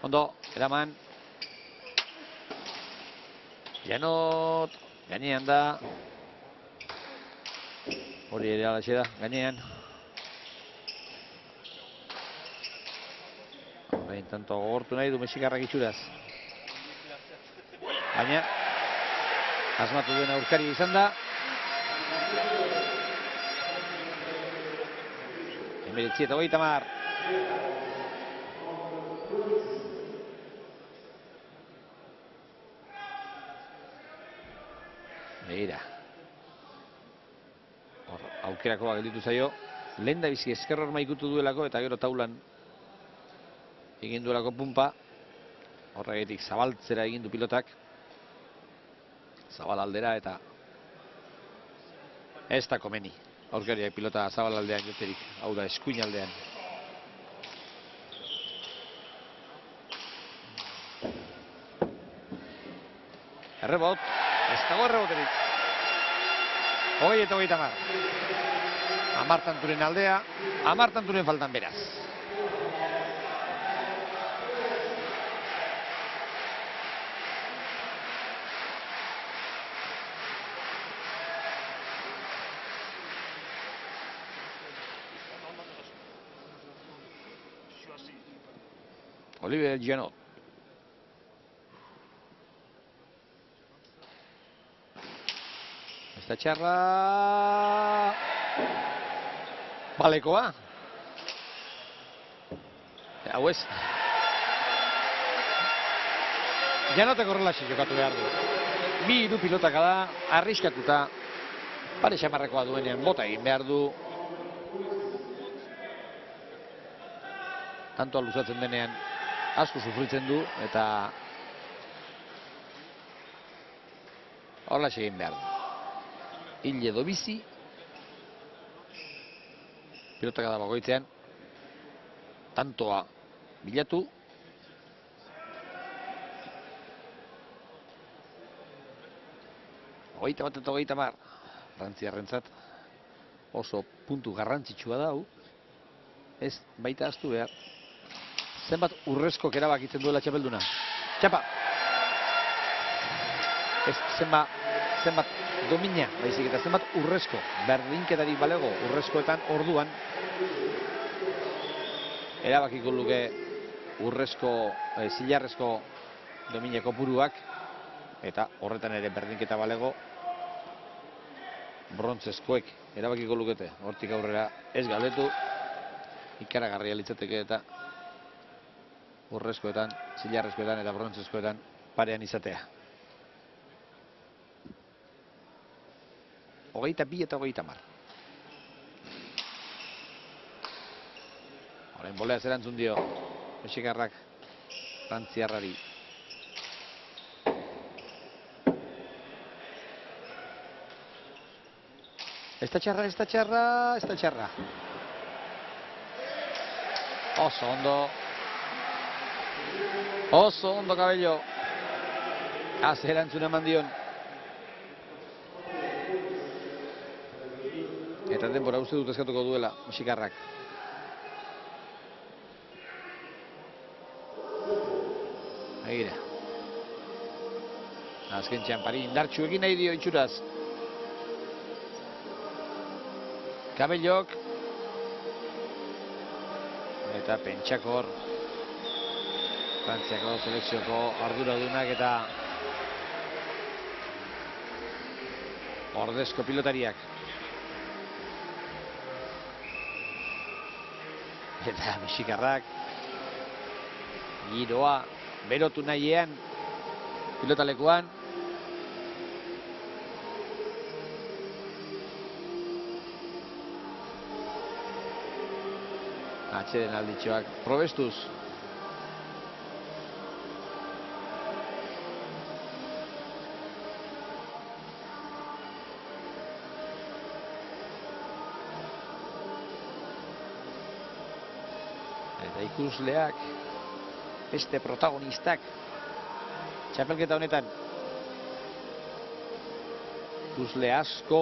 Ondo, eraman. Janot, gainean da. Hori ere alaxe da, gainean. Orain tanto gogortu nahi du mexikarrak itxuraz. Baina, asmatu duen aurkari izan da. 19:30. Begira. Hor, aukerakoa gelditu zaio. Lehen da bizi ezker horma ikutu duelako eta gero taulan egin duelako pumpa. Horregatik zabaltzera egin du pilotak. Zabal aldera eta ez da komeni. Aurkariak pilota zabal aldean joterik. Hau da eskuin aldean. Errebot. Ez dago erreboterik. 20 eta 30. 10 tanturen aldea. 10 tanturen faltan beraz. Oliver Janot. Ez da txarra. Balekoa. Hau ez. Janotek horrelaxe jokatu behar du. 2 pilotaka da, arriskatuta. Pare xamarrekoa duenean bota egin behar du. Tantoa luzatzen denean asko sufritzen du eta horrelaxe egin behar du. Hil edo bizi. Pilotaka da bakoitzean. Tantoa bilatu. Hogeita bat eta 30. Frantziarrentzat oso puntu garrantzitsua da hau. Ez baita ahaztu behar. Zenbat urrezkok erabakitzen duela txapelduna. Txapa! Ez zenbat domina, baizik eta zenbat urrezko. Berdinketari balego urrezkoetan orduan. Erabakiko luke urrezko, zilarrezko domina kopuruak. Eta horretan ere berdinketa balego brontzezkoek erabakiko lukete. Hortik aurrera ez galdetu. Ikaragarria litzateke eta urrezkoetan, zilarrezkoetan eta brontzezkoetan parean izatea. 22 eta 30. Horren bolea zerantzun dio mexikarrak frantziarrari. Ez da txarra, ez da txarra, ez da txarra. Oso ondo. Oso ondo Kabello. Az erantzun eman dion. Eta denbora uste dut eskatuko duela mexikarrak. Agira. Azken txampari indartxu egin nahi dio itxuraz. Kabellok. Eta pentsakor. Frantziako selekzioko arduradunak eta ordezko pilotariak. Eta mexikarrak giroa berotu nahiean pilotalekuan. Atxeden alditxoak probestuz. Eta ikusleak, beste protagonistak, txapelketa honetan. Ikusle asko.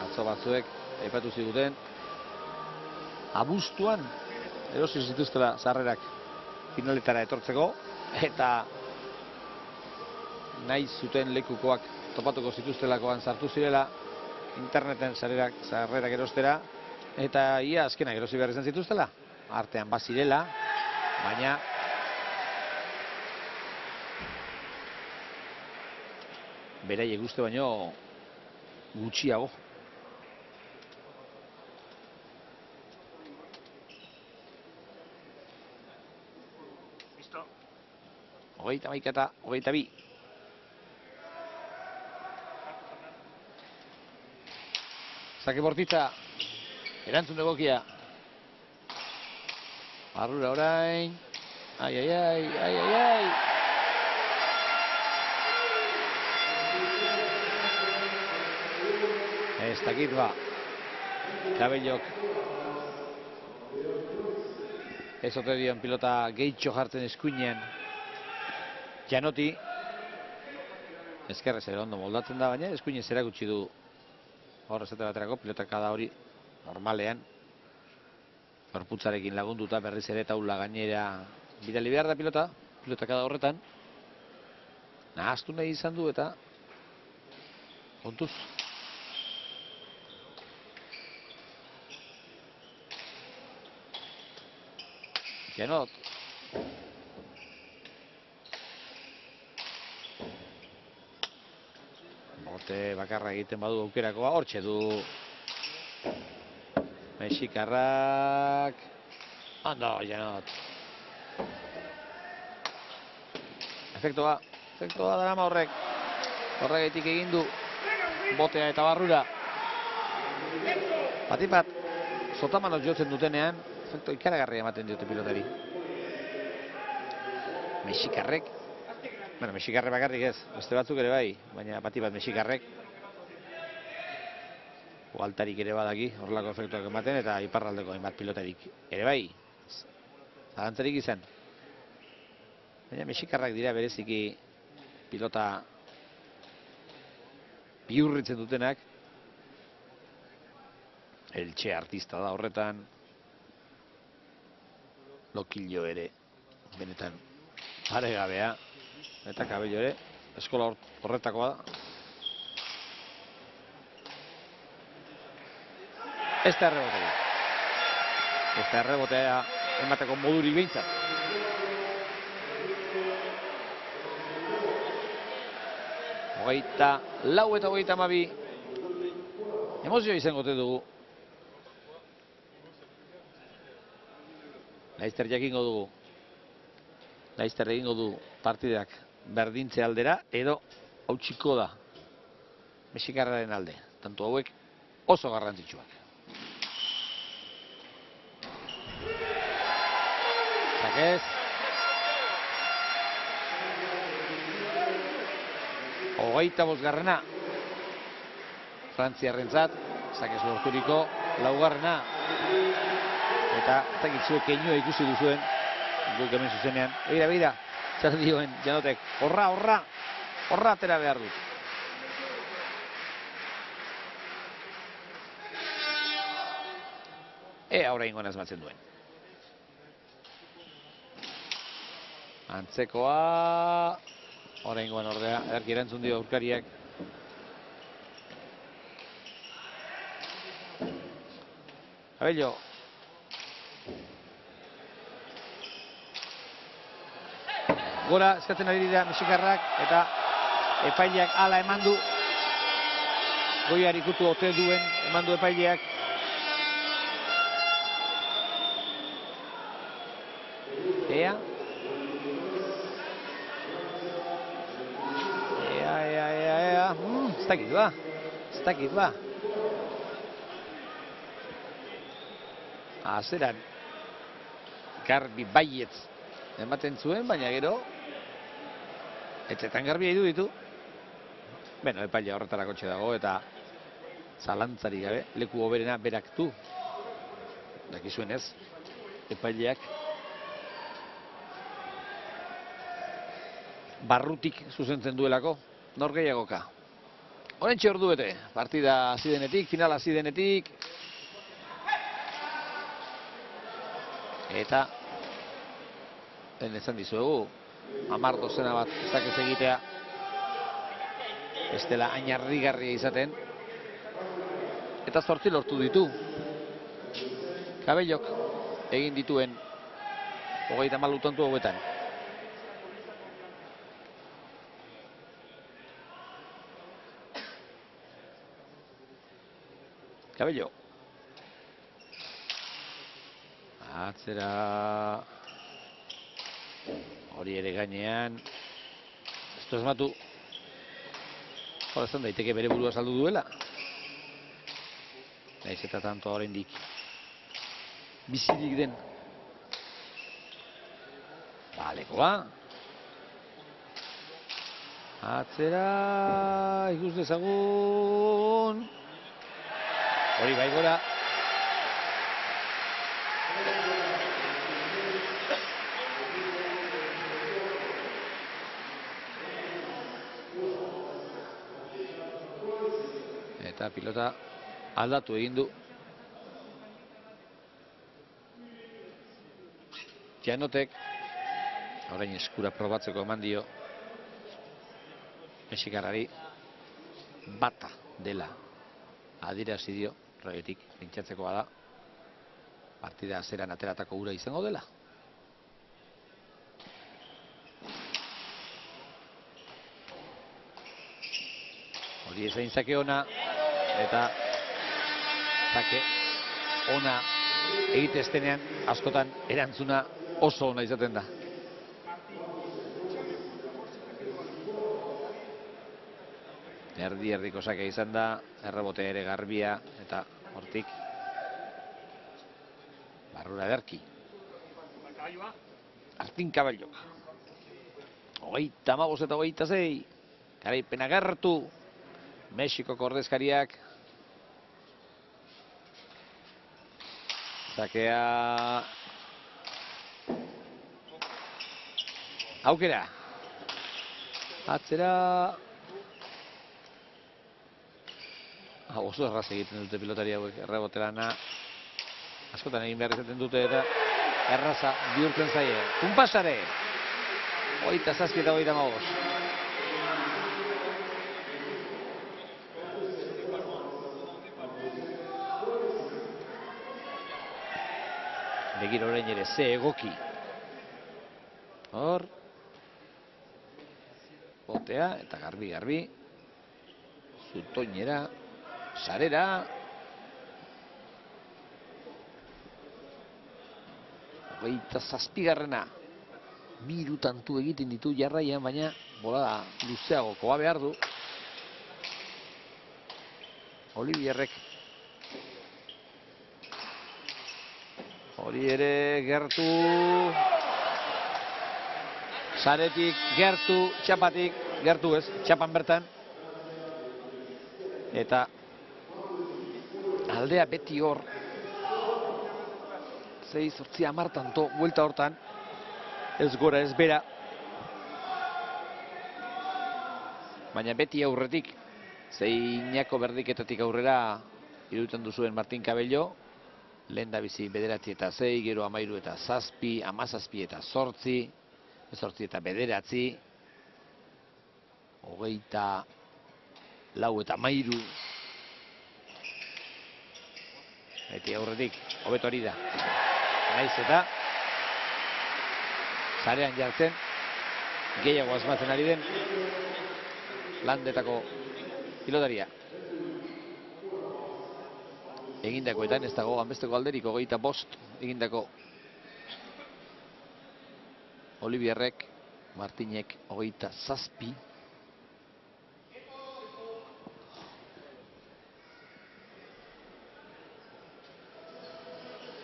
Atzo batzuek, aipatu ziguten, abuztuan erosi zituztela sarrerak finaletara etortzeko, eta nahi zuten lekukoak topatuko zituztelakoan sartu zirela interneten sarrerak erostera, eta ia azkenak erosi behar izan zituztela, artean bazirela, baina beraiek uste baino gutxiago. Hogeita maika eta hogeita bi. Zake bortitza, erantzun egokia. Barrura orain. Ai, ai, ai, ai, ai, ai. Ez dakit ba. Kabellok. Ez ote dion pilota gehitxo jartzen eskuinean. Janoti. Ezkerrez ere ondo moldatzen da, baina eskuinez erakutsi du hor esate baterako pilotakada hori normalean gorputzarekin lagunduta berriz ere taula gainera bidali behar da pilotakada horretan. Nahaztu nahi izan du eta kontuz. Janot. Bote bakarra egiten badu aukerakoa, hortxe du mexikarrak. Ondo, Janot. Efektoa darama horrek. Horregatik egin du botea eta barrura. Batipat, sotamanoz jotzen dutenean, efekto ikaragarria ematen diote pilotari. Mexikarrek. Bueno, mexikarre bakarrik ez, beste batzuk ere bai, baina batipat mexikarrek. Ualtarik ere badaki, horrelako efektuak ematen, eta iparraldeko hainbat pilotarik ere bai. Zalantzarik izan. Baina mexikarrak dira bereziki pilota bihurritzen dutenak. Elche artista da horretan. Lokillo ere, benetan paregabea. Eta Kabello ere, eskola horretakoa da. Ez da errebotea. Ez da errebotea emateko modurik behintzat. Hogeita lau eta hogeita hamabi. Emozio izango te dugu. Laizter jakingo dugu. Laizter egingo du partidak berdintze aldera, edo hautsiko da mexikarraren alde. Tanto hauek oso garrantzitsuak. Zakez. Hogeita bosgarrena. Frantziarrentzat, Zakez lorturiko laugarrena. Eta zakitzuek keinua ikusi duzuen, guk hemen zuzenean. Begira, zer dioen Janotek, horra atera behar dut. Oraingoan asmatzen duen. Antzekoa, oraingoan ordea, ederki erantzun dio aurkariak. Kabello. Gora eskatzen ari dira mexikarrak eta epaileak hala eman du. Goiari kutu ote duen eman du epaileak. Ea. Ez dakit ba. Ez dakit ba. Azeran garbi baietz ematen zuen, baina gero etxetan garbi edu ditu. Beno, epailea horretarako txe dago eta zalantzari gabe leku hoberena berak du. Dakizuen ez, epaileak barrutik zuzentzen duelako, nor gehiagoka. Horentxe ordu bete, partida hasi denetik, final hasi denetik. Eta lehen esan dizuegu, 10 dozena bat ezakez egitea ez dela hain harrigarria izaten. Eta 8 lortu ditu. Kabellok egin dituen 34 tantu hauetan. Kabello. Atzera. Hori ere gainean. Ez du esmatu. Horazan daiteke bere burua saldu duela. Naiz eta tanto oraindik bizirik den. Balekoa. Atzera. Ikus dezagun. Hori bai gora. Eta pilota aldatu egin du. Janotek orain eskura probatzeko eman dio mexikarrari bata dela adierazi dio, horregatik pentsatzekoa da partida zeran ateratako ura izango dela. Hori ezain zake ona eta zake ona egiteztenean askotan erantzuna oso ona izaten da. Erdi-erdiko sake izan da, errebote ere garbia eta hortik barrura ederki. Artin Kabellok. 35 eta 26. Garaipena gertu. Mexikoko ordezkariak. Sakea. Aukera. Atzera. Oso erraz egiten dute pilotari hauek, errebote lana askotan egin behar izaten dute eta erraza bihurtzen zaie. Unpasare! 27 eta 35. Begira orain ere, ze egoki. Hor. Botea eta garbi. Zutoinera. Sarera. 27garrena. 3 tantu egiten ditu jarraian, baina bolada luzeagokoa behar du. Olivierrek. Hori ere gertu. Saretik gertu, txapatik gertu ez, txapan bertan. Eta aldea beti hor 6-10 tanto buelta hortan, ez gora ez bera, baina beti aurretik zeinako berdiketatik aurrera iruditen duzuen Martin Kabello, lehen da bizi 9 eta 6, gero 13 eta 7, 17 eta 8, 8 eta 9, 24 eta 13. Beti aurretik, hobeto hori da. Naiz eta sarean jartzen, gehiago asmatzen ari den landetako pilotaria. Egindakoetan ez dago ganbesteko alderik, 25 egindako Olivierrek, Martinek 27.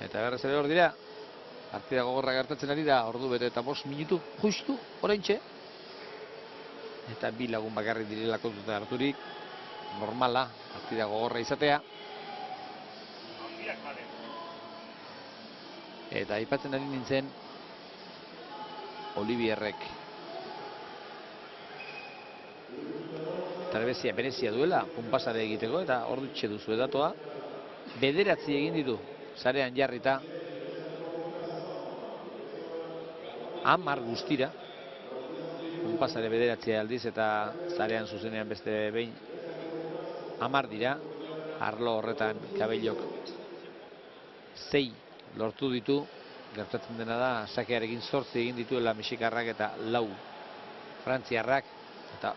Eta berrez ere hor dira. Partida gogorra gertatzen ari da, ordu bete eta 5 minutu, justu, oraintxe. Eta 2 lagun bakarrik direla kontuta harturik, normala, partida gogorra izatea. Eta aipatzen ari nintzen, Olivierrek trebezia berezia duela, punpasare egiteko, eta hor dutxe duzu edatoa. 9 egin ditu, sarean jarrita. 10 guztira. Punpasare 9 aldiz eta zarean zuzenean beste behin 10 dira. Arlo horretan Kabellok 6 lortu ditu. Gertatzen dena da, sakearekin 8 egin dituela mexikarrak eta 4 frantziarrak. Eta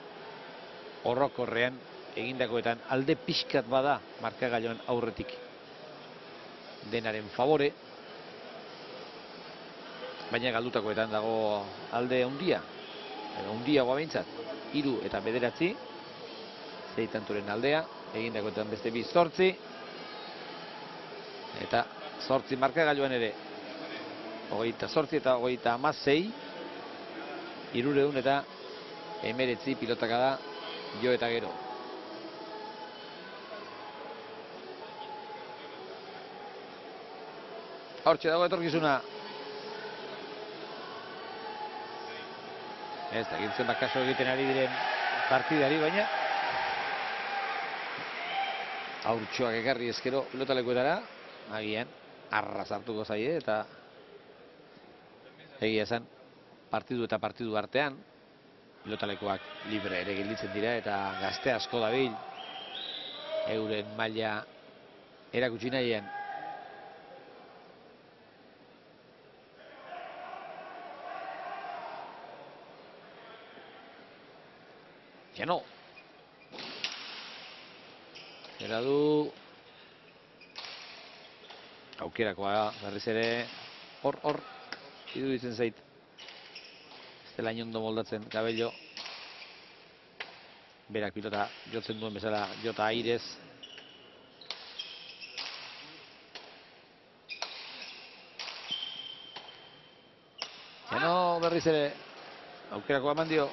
orokorrean egindakoetan alde pixkat bada markagailuan aurretik denaren favore. Baina galdutakoetan dago alde handia, edo handiagoa behintzat, 3 eta 9, 6 tantoren aldea, egindakoetan beste 2 8, eta 8 markagailuan ere, 28 eta 36, 300 eta 19 pilotaka da jo eta gero. Hortxe dago etorkizuna. Ez da gintzen bakaso egiten ari diren partidari, baina haurtxoak ekarri ezkero pilotalekuetara, agian arra sartuko zaie, eta egia esan partidu eta partidu artean pilotalekoak libre ere gelditzen dira, eta gazte asko dabil euren maila erakutsi nahian. Jano. Era du. Aukerakoa berriz ere hor iruditzen zait. Ez dela inondo moldatzen Kabello. Berak pilota jotzen duen bezala jota airez. Jano berriz ere aukerakoa eman dio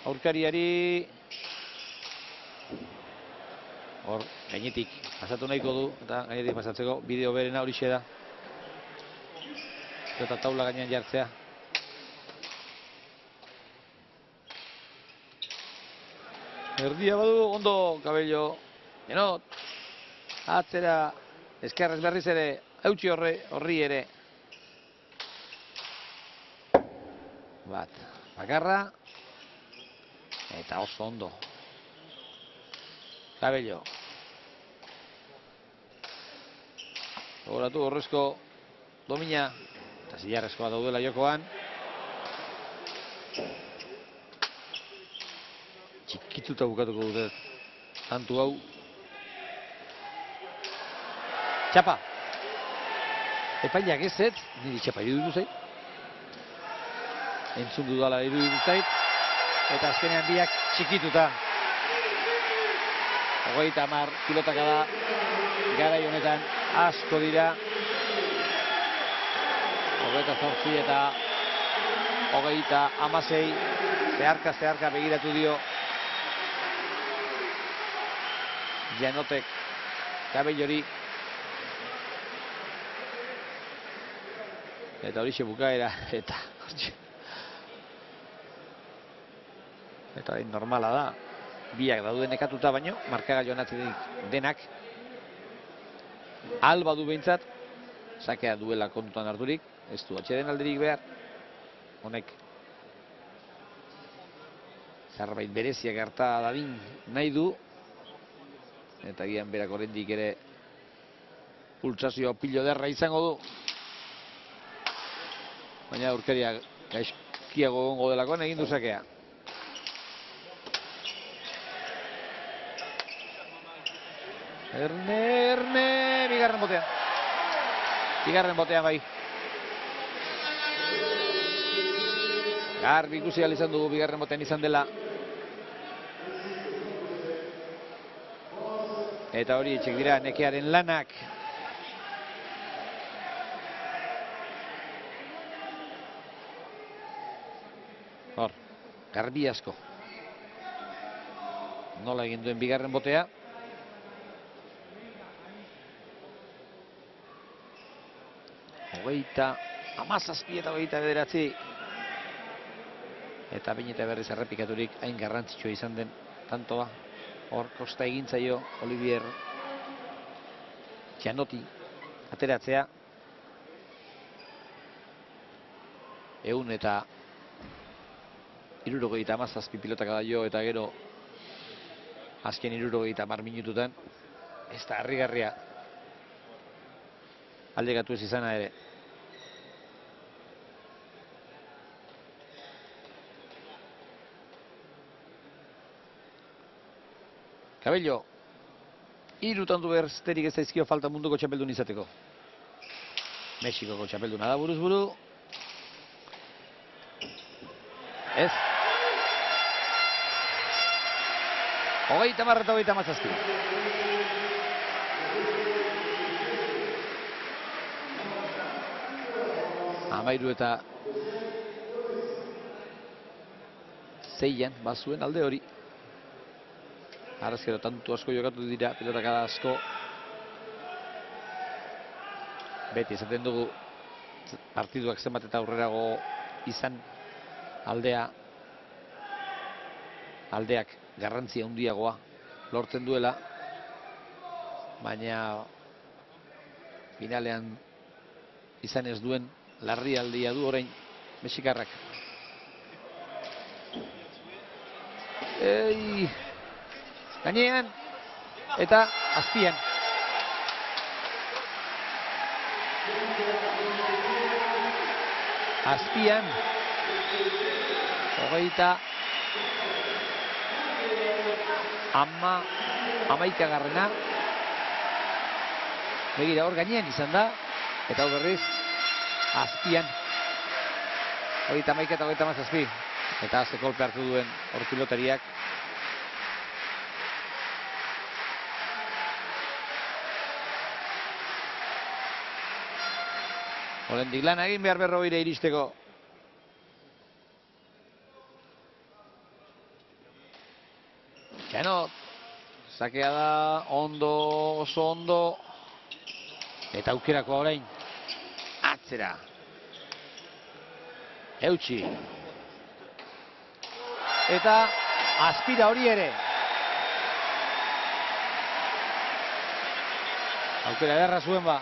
aurkariari. Hor, gainetik pasatu nahiko du, eta gainetik pasatzeko bideo berena horixe da. Eta taula gainean jartzea. Erdia badu, ondo Kabello. Jano, atzera, eskerrez berriz ere, hautsi horri ere. Bat, bakarra. Eta oso ondo. Kabello. Gogoratu horrezko domina. Eta zilarrezkoa daudela jokoan. Txikituta bukatuko dute tantu hau. Txapa. Epaileak ez, niri txapa iruditu zait. Entzun dudala iruditu zait. Eta azkenean biak txikituta. 30 pilotaka da. Garai honetan asko dira. 28 eta 36. Zeharka begiratu dio Janotek Kabellori. Eta horixe bukaera. Eta normala da. Biak dauden ekatuta baino, markagailuan atzetik denak. Alba du behintzat, sakea duela kontutan harturik, ez du atxeden alderik behar. Honek zerbait berezia gerta dadin nahi du. Eta gian berak oraindik ere pulsazio pilo derra izango du. Baina aurkaria gaizkiago egongo delakoan egin du sakea. Erne, bigarren botean bai. Garbi ikusi ahal izan dugu bigarren botean izan dela. Eta hori etxek dira Nekearen lanak. Hor, garbi asko. Nola egin duen bigarren botea. Hogeita, 17 eta 29. Eta behin eta berriz errepikaturik hain garrantzitsua izan den tantoa. Hor, kosta egintzaio Olivier Gianotti ateratzea. 167 pilotak da jo, eta gero azken 70 minututan. Ez da harrigarria aldekatu ez izana ere. Cabello, 3 tantu besterik ez zaizkio falta munduko txapeldun izateko. Mexikoko txapelduna da buruz buru. Ez. 30 eta 37. Amairu eta 6an bazuen alde hori. Arrazkero tantu asko jokatu dira, pilotakada asko. Beti esaten dugu partiduak zenbat eta aurrerago izan aldeak garrantzia handiagoa lortzen duela, baina finalean izan ez duen larrialdia du orain mexikarrak. Gainean eta azpian. Azpian 11garrena. Begira, hor gainean izan da, eta hor berriz azpian 11 eta 17. Eta ze kolpe hartu duen hor pilotariak. Oraindik lan egin behar 40 iristeko. Gianot, sakea da, ondo, oso ondo. Eta aukerakoa orain, atzera. Eutsi. Eta aspira hori ere. Aukera ederra zuen ba.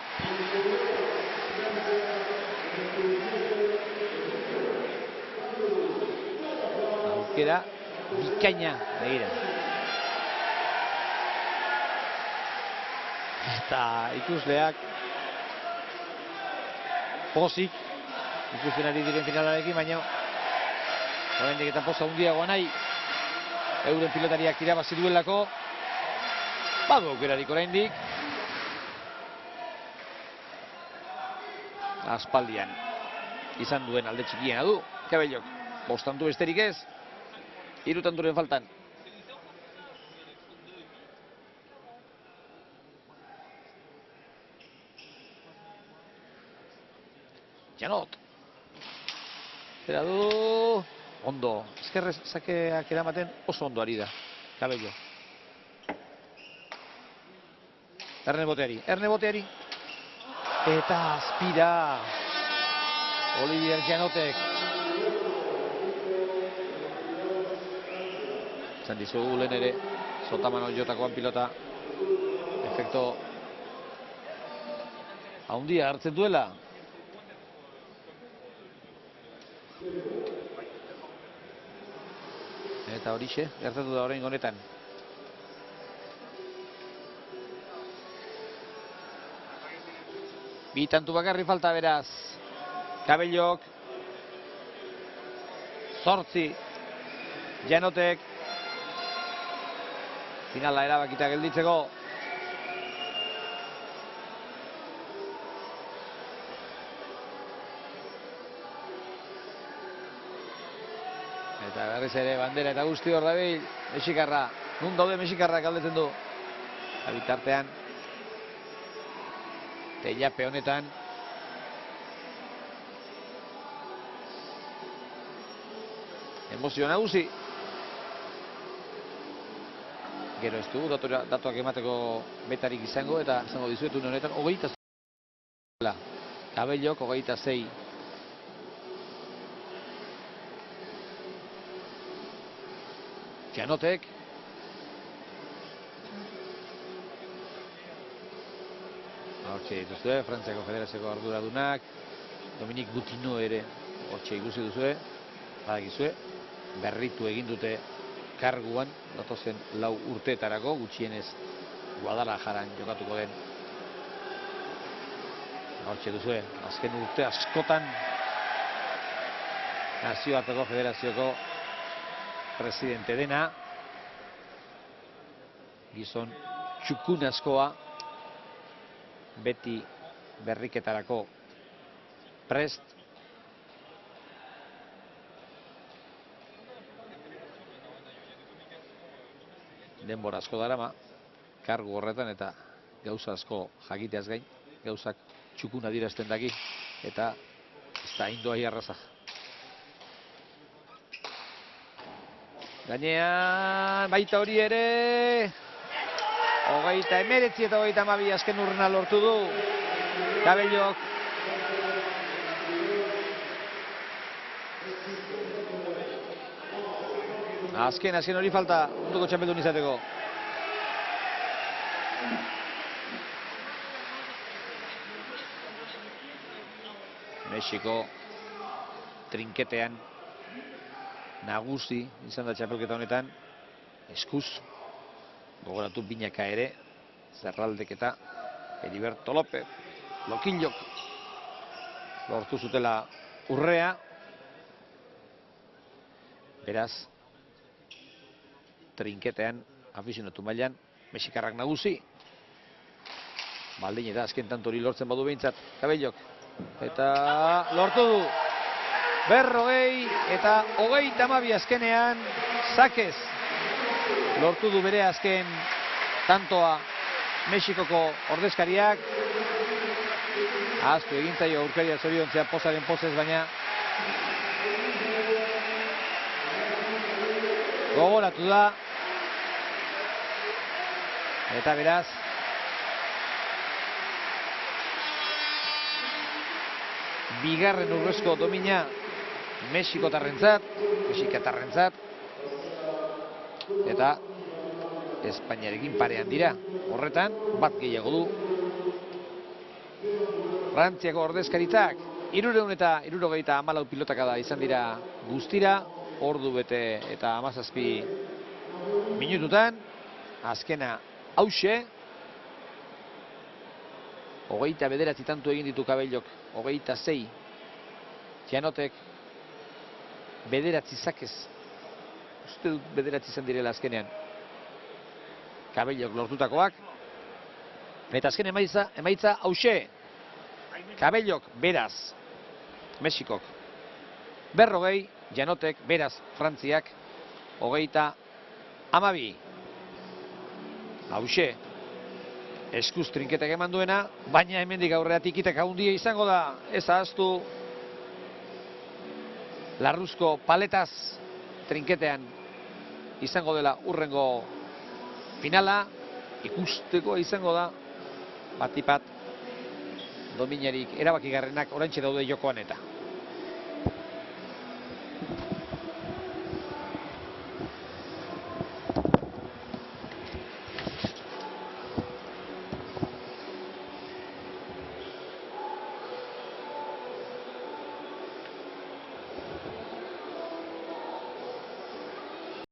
Aukera bikaina begira. Eta ikusleak pozik ikusten ari diren finalarekin, baina oraindik eta poza handiagoa nahi euren pilotariak irabazi duelako. Badu aukerarik oraindik. Aspaldian izan duen alde txikiena du Cabellok. 5 tantu besterik ez, 3 tanturen faltan. Gianot. Zera du. Ondo. Ezkerrez sakeak eramaten oso ondo ari da Cabello. Erne boteari. Eta aspira Olivier Gianotek. Zan dizugu lehen ere Sotamano jotakoan pilota efekto haundia hartzen duela. Eta horixe, gertatu da orain honetan. Bi tantu bakarri falta beraz. Cabellok. 8. Gianotek. Finala erabakita gelditzeko. Eta berriz ere bandera eta guzti hor dabil, mexikarra. Nun daude mexikarrak galdetzen du. Eta bitartean, teilape honetan, emozio nagusi. Gero ez dugu datuak emateko betarik izango, eta izango dizuetu honetan, 26. Kabellok, 26. Janotek. Hortxe dituzue, Frantziako Federazioko arduradunak, Dominik Butino ere hortxe ikusi duzue, badakizue, berritu egin dute karguan, datozen 4 urteetarako, gutxienez Guadalajaran jokatuko den. Hortxe duzue, azken urte askotan Nazioarteko Federazioko presidente dena, gizon txukun askoa, beti berriketarako prest. Denbora asko darama, kargu horretan eta gauza asko jakiteaz gain, gauzak txukun adierazten daki, eta ez da indoa jarraza. Gainean, baita hori ere, 29 eta 32 azken urrena lortu du. Kabellok. Azken hori falta, munduko txapeldun izateko. Mexiko trinketean nagusi izan da txapelketa honetan, eskuz, gogoratu binaka ere, Zerraldek eta Heriberto López, Lokillok lortu zutela urrea. Beraz, trinketean, afizionatu mailan, mexikarrak nagusi. Baldin eta azken tantori lortzen badu behintzat, Kabellok. Eta lortu du. 40 eta 32 azkenean, Sakez lortu du bere azken tantoa Mexikoko ordezkariak. Ahaztu egintzaio aurkaria zoriontzea pozaren pozez, baina gogoratu da. Eta beraz, bigarren urrezko domina Mexikatarrentzat, eta Espainiarekin parean dira. Horretan, bat gehiago du Frantziako ordezkaritzak. 374 pilotakada izan dira guztira, ordu bete eta 17 minututan. Azkena hauxe, 29 tanto egin ditu Kabellok, 26 Janotek, 9 Sakez. Uste dut 9 izan direla azkenean Kabellok lortutakoak. Eta azken emaitza hauxe. Kabellok beraz Mexikok 40, Janotek beraz Frantziak 32. Hauxe, eskuz trinketak eman duena, baina hemendik aurrera tikitak handia izango da. Ez ahaztu, Larruzko paletaz trinketean izango dela urrengo finala. Ikusteko izango da, batipat dominarik erabakigarrenak oraintxe daude jokoan eta.